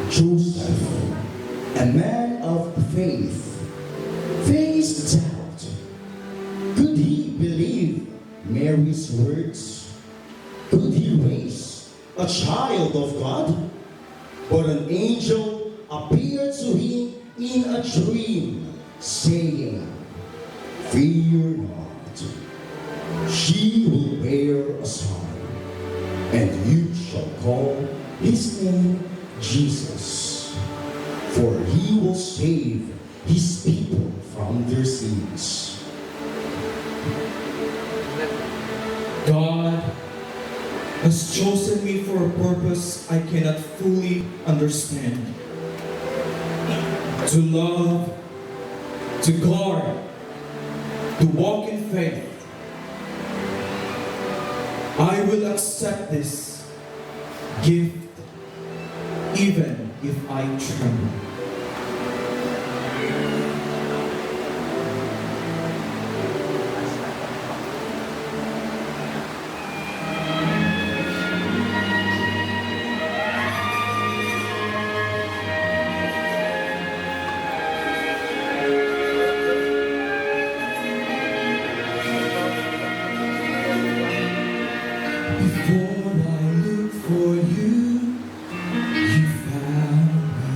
Joseph, a man of faith, faced doubt. Could he believe Mary's words? Could he raise a child of God? But an angel appeared to him in a dream, saying, "Fear not, she will bear a son, and you shall call his name Jesus, for he will save his people from their sins." God has chosen me for a purpose I cannot fully understand. To love, to guard, to walk in faith. I will accept this gift even if I tremble. Before I looked for you, you found me.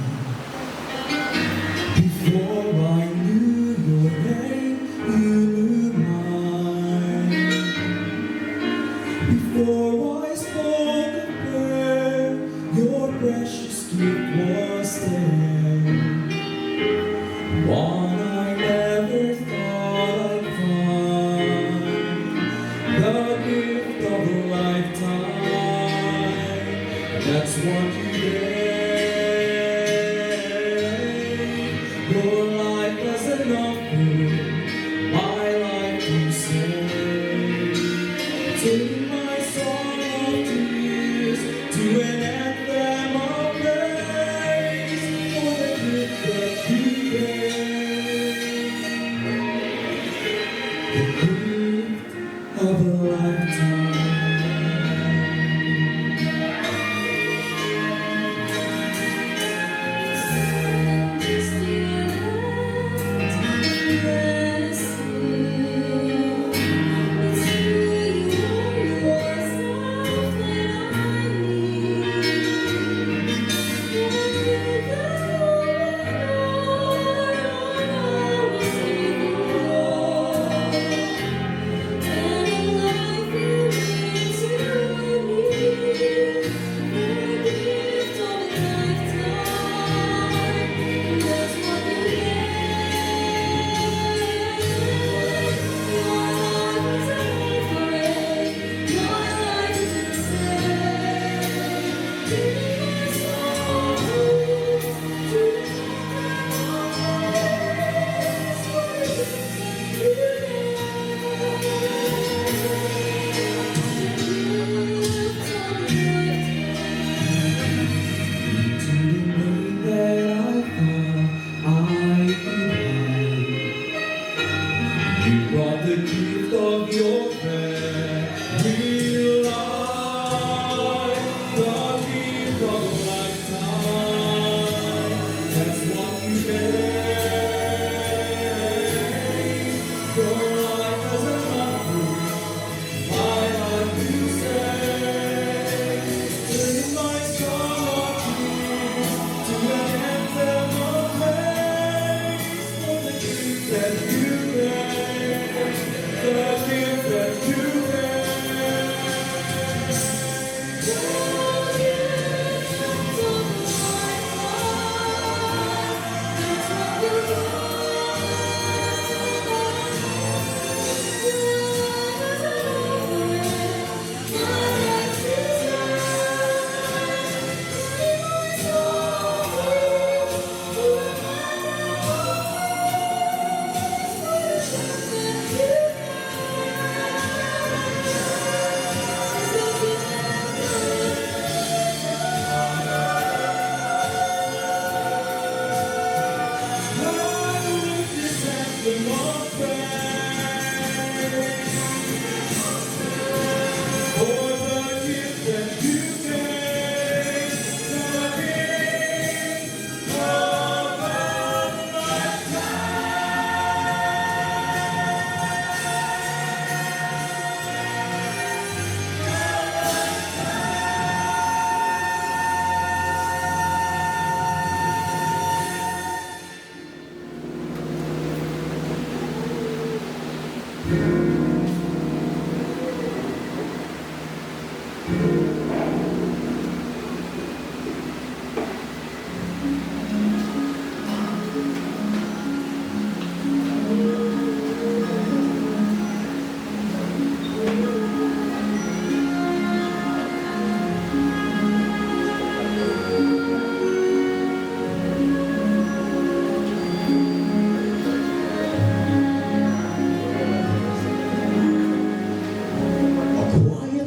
Before I knew your name, you knew mine. Before I spoke a prayer, your precious gift was there. One I never thought I'd find. The gift of a lifetime. That's what you gave. Your life as an offering, my life to save. Taking my song of tears to an anthem of praise for the gift that you gave. The gift of a lifetime. And in life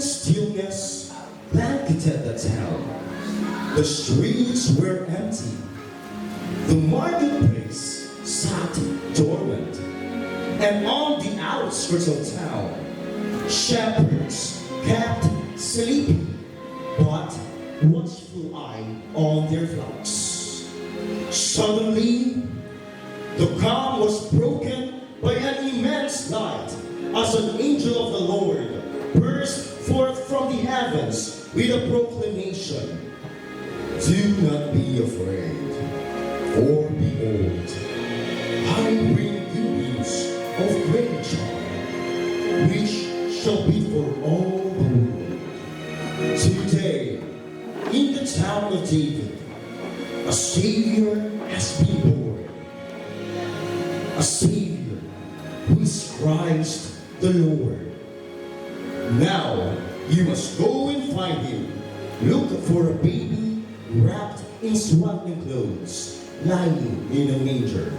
stillness blanketed the town. The streets were empty. The marketplace sat dormant. And on the outskirts of town, shepherds kept sleeping, but watchful eye on their flocks. Suddenly, the calm was broken by an immense light as an angel of the Lord burst forth from the heavens with a proclamation. Do not be afraid, for behold, I bring you news of great joy, which shall be for all the world. Today, in the town of David, a Savior has been born. A Savior who is Christ the Lord. Now, you must go and find him. Look for a baby wrapped in swaddling clothes, lying in a manger.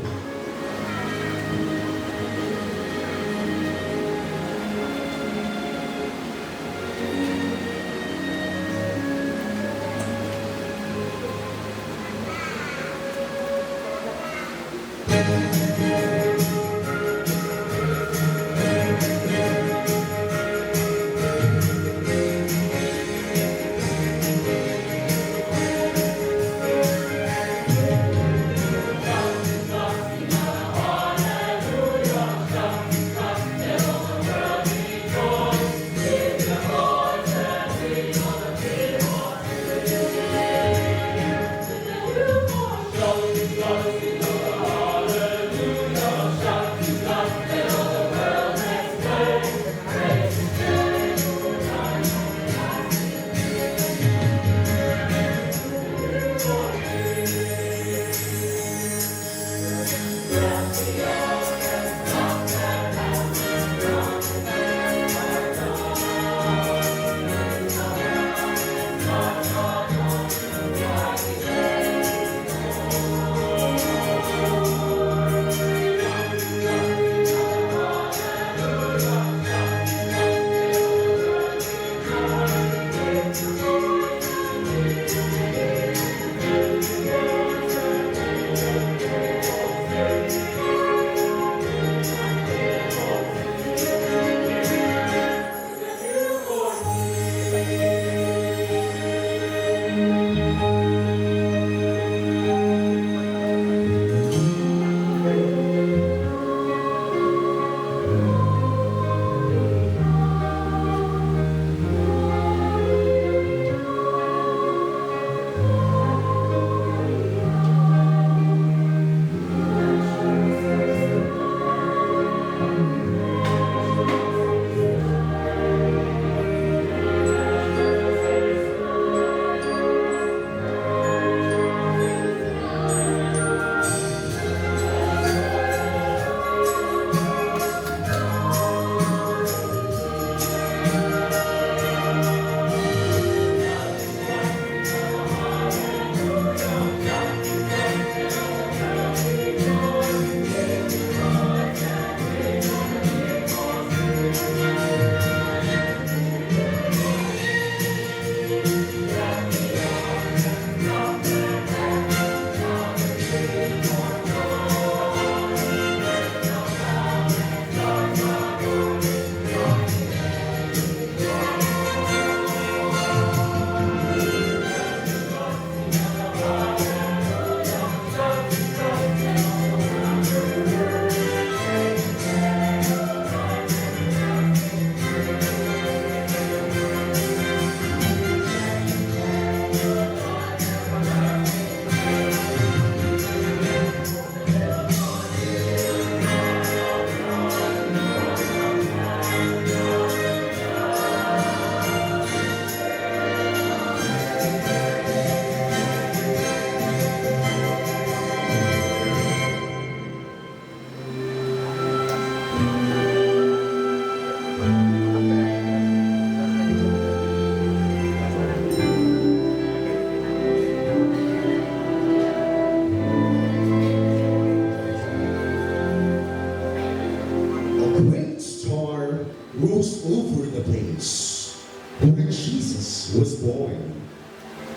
Rose over the place. where Jesus was born.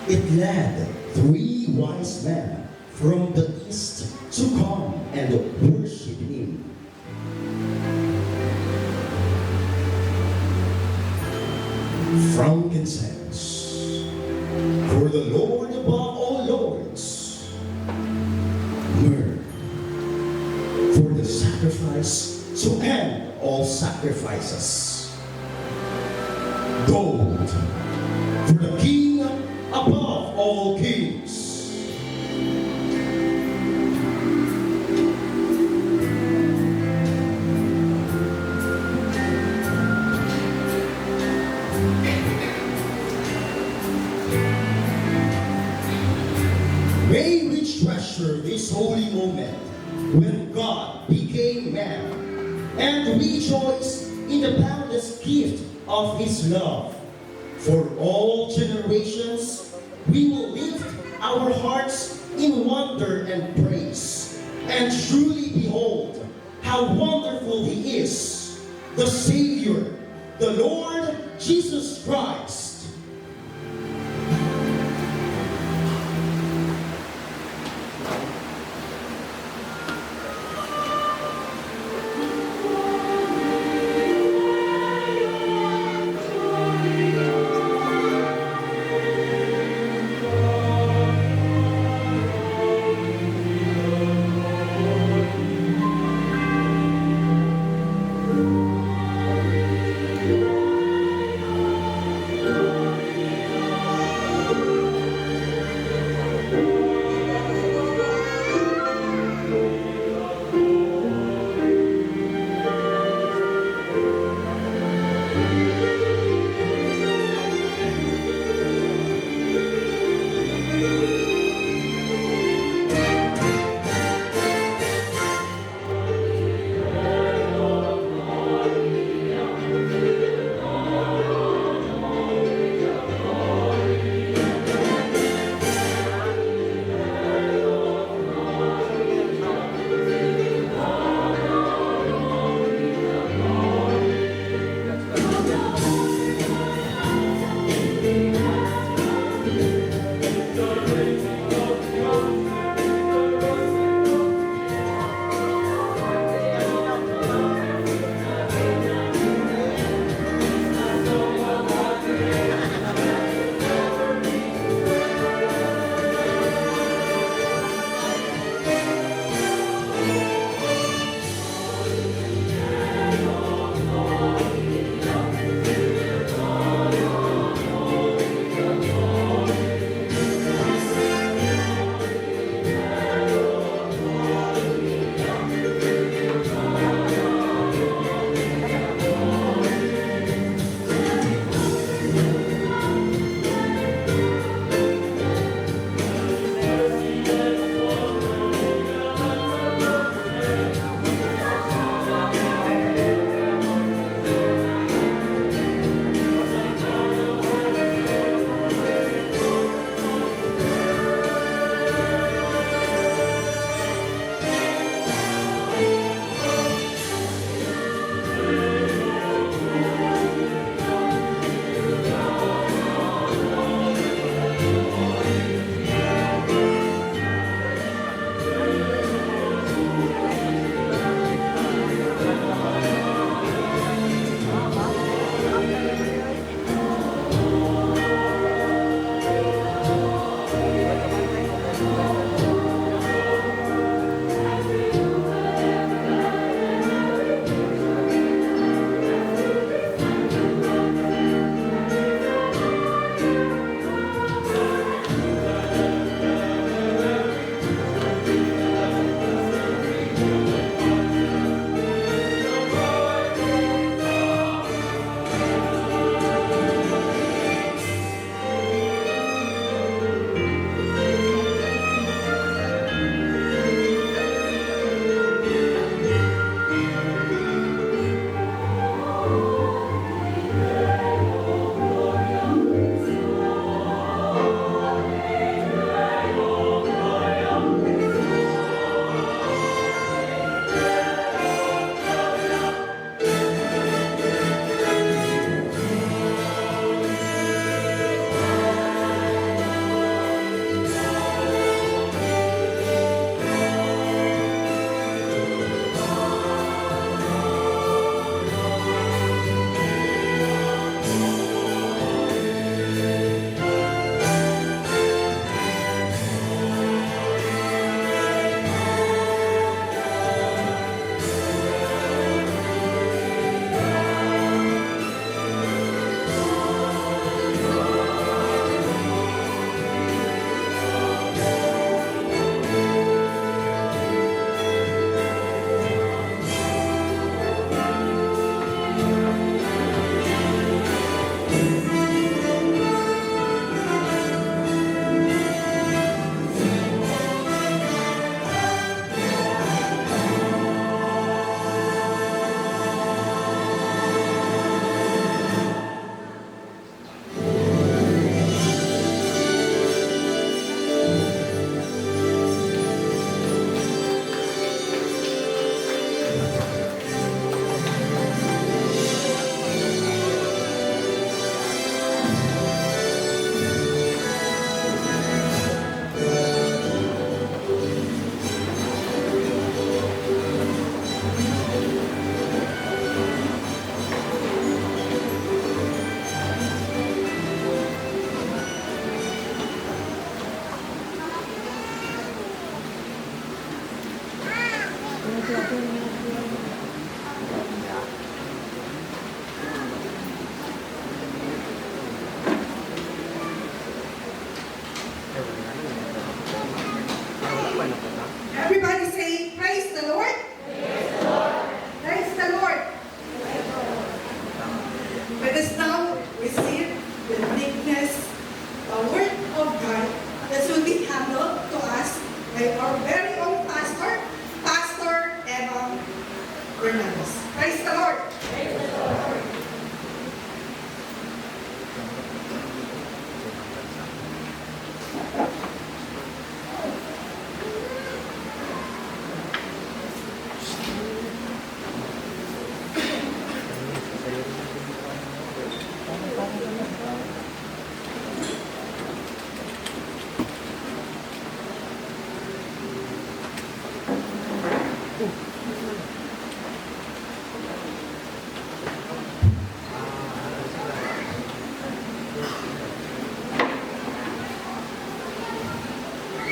It led 3 wise men from the east to come and worship him. Frankincense, for the Lord above all lords. Myrrh, for the sacrifice to end all sacrifices. Gold, for the King above all kings. May we treasure this holy moment when God became man and rejoice in the boundless gift of his love. For all generations, we will lift our hearts in wonder and praise, and truly behold how wonderful he is, the Savior, the Lord Jesus Christ.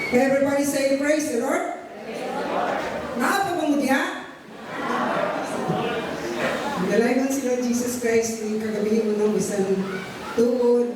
Everybody say, praise the Lord. Naapa mo diha? Dalaygon si Lord Jesus Christ ni kagabihin mo ng isang tuod.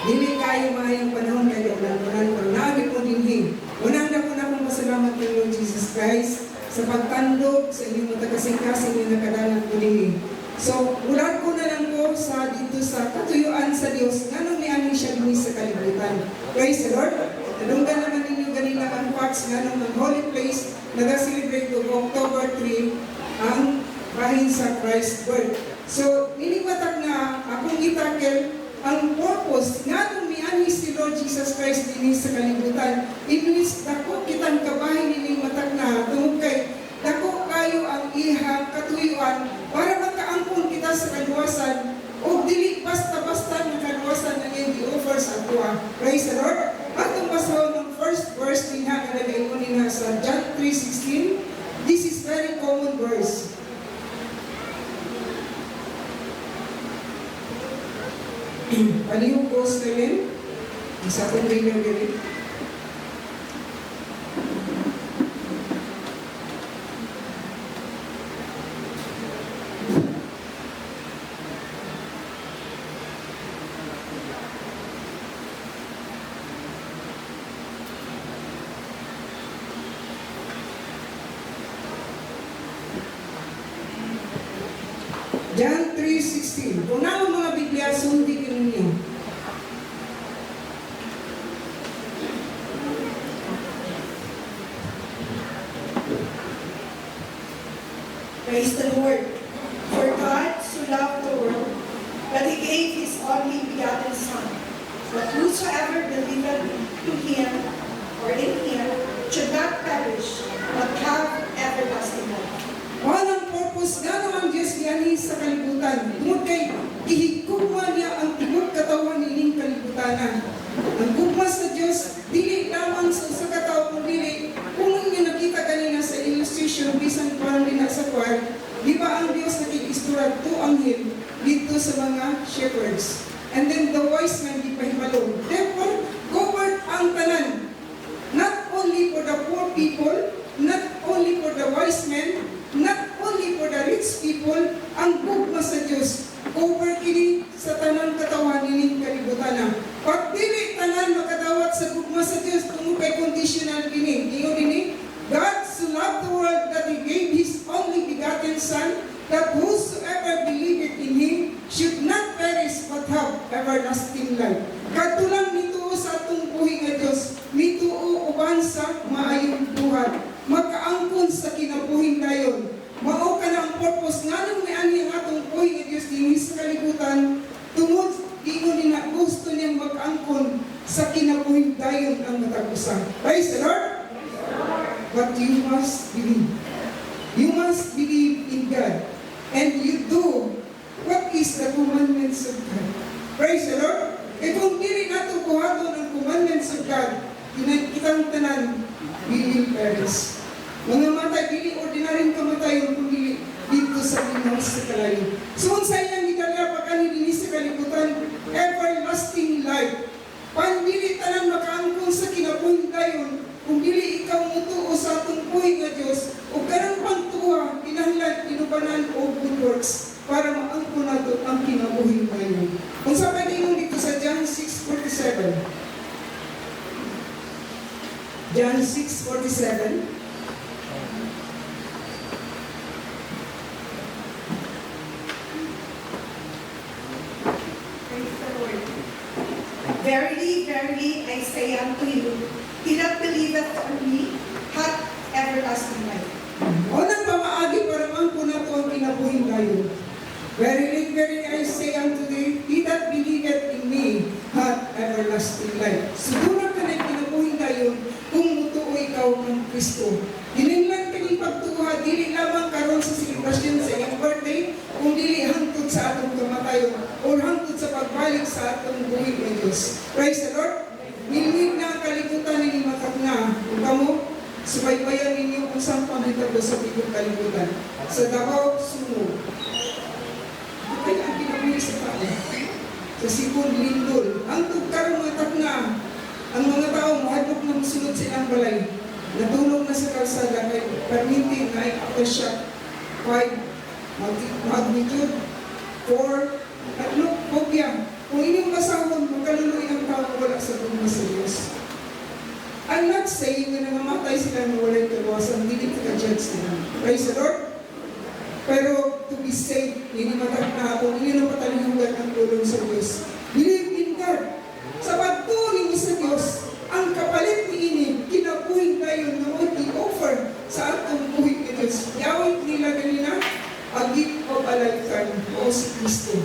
Dili kayo maayong panahon kayo ulan-ulan pero naabot mo dinhi. Unang dako na akong pasalamat ng Lord Jesus Christ sa pagtandog sa inyong mga kasing-kasing na nakadalan mo dinhi. So, ulat ko na lang po sa dito sa katuyuan sa Diyos nganong may ani siya dinhi sa kalibutan. Praise the Lord. Nadunggan naman ninyo ganila ang facts nganong ang holy place nag-celebrate of October 3 ang bahin sa Christ's birth. So, niliwatak na akong itakel ang purpose nga nung miani si Lord Jesus Christ din sa kalibutan. Inulis dako kitang kabahin nining matak na tungod kay dako kayo ang ihang katuyuan para makaangkon kita sa kaluwasan o dili basta-basta ng kaluwasan na iyong i-offer sa atua. Praise the Lord. Atong basahon ng first verse din ha na nag-iunin na sa John 3:16. This is very common verse. Palihog ko sa rin, isa kong rin rin. John 3:16. Kung naman mga Biblia, sundin ninyo. Praise the Lord. For God so loved the world that He gave His only begotten Son, that whosoever believeth in Him or in Him should not perish, but have everlasting life. Walang purpose nga naman Diyos yani sa kalibutan. Tungod kay gihigugma niya ang tibok katawan nining kalibutanan. Ang gugma sa Diyos, dili lamang sa kataw kung dili. Kung inyo nakita kanina sa illustration, bisan parang din sa kwar, di ba ang Diyos nakikisturad to anghel dito sa mga shepherds. And then the wise men di pahibalo. Therefore, covered ang tanan. Not only for the poor people, not only for the wise men, not only for the rich people, ang gugma sa Diyos, cover kini sa tanan katawan nining kalibutan. Pag dili tanan makadawat sa gugma sa Diyos, tungod kay conditional kini. Ingon dinhi, God so loved the world that He gave His only begotten Son, that whosoever believeth in Him should not perish but have everlasting life. Katulang nituo sa atong buhi nga Diyos, nituo uban sa maayong buhat, makaangkon sa kinabuhing dayon. Mao ka na ang purpose nga nung may ani ang atong buhi nga Diyos dinhi sa kalibutan, tungod ingon ni na gusto niyang makaangkon sa kinabuhing dayon ang matag-usa. Praise the Lord. But you must believe. You must believe in God. And you do what is the commandments of God. Praise the Lord. E kung dili nato buhaton ang commandments of God, kitang tanan, we will perish. Mga matay, dili ordinaryong kamatayon, kundi dito sa Pilipinas sa kalayo. So, kung sa ilang gidala, pagkani din sa kalibutan, everlasting life. Pandili tanan makaangkon sa kinabuhing dayon, kung dili ikaw mutuo sa atong buhay nga Diyos, o karang pangtuwa, kinahanglan, inubanan o good works, para maangkon nato ang kinabuhing dayon. Kung sa pagingong dito sa John 6:47, John 6:47, Verily, verily, I say unto you, he that believeth on me hath everlasting life. o nang pamaagi para maangkon nato ang kinabuhing dayon. Verily, verily, I say unto thee, he that believeth in me hath everlasting life. Siguro ka na kinabuhing dayon kung mutuo ikaw ng Kristo. Hininglan ka ng pagtuha, dili lamang karon sa selebrasyon sa iyong birthday, kung dili hangtod sa atong kamatayon o hangtod sa pagbalik sa atong buhay ng Diyos. Praise the Lord. Nilingig na ang kalibutan ni matak na. Kung kamo, subaybayan ninyo kung saan pamitago sa tibok kalibutan. Sa Davao, Sumo. Kaya ang kinabuhi sa tao. Sa Sipon, Lindol. Ang tugkarong matak na Ang mga tao mahadlok na musunod silang balay. Natulog na sa kalsada kay perminti na ay aftershock 5 magnitude 4 at look, kopya. Kung inyong masahon, magkaluluy ang tao wala sa tugma sa Diyos. I'm not saying na nangamatay sila na walang kaluwasan, hindi ka judge nila. Praise the Lord. Pero to be saved, hindi matak na ako, hindi na patalihugan ang tulong sa Diyos. Believe in God. Sa pagtuloy mo sa Diyos, ang kapalit ni ini, kinabuhin tayo na i-offer sa atong buhay ni Diyos. Yawit nila kanina, a gift of a lifetime, o si Kristo.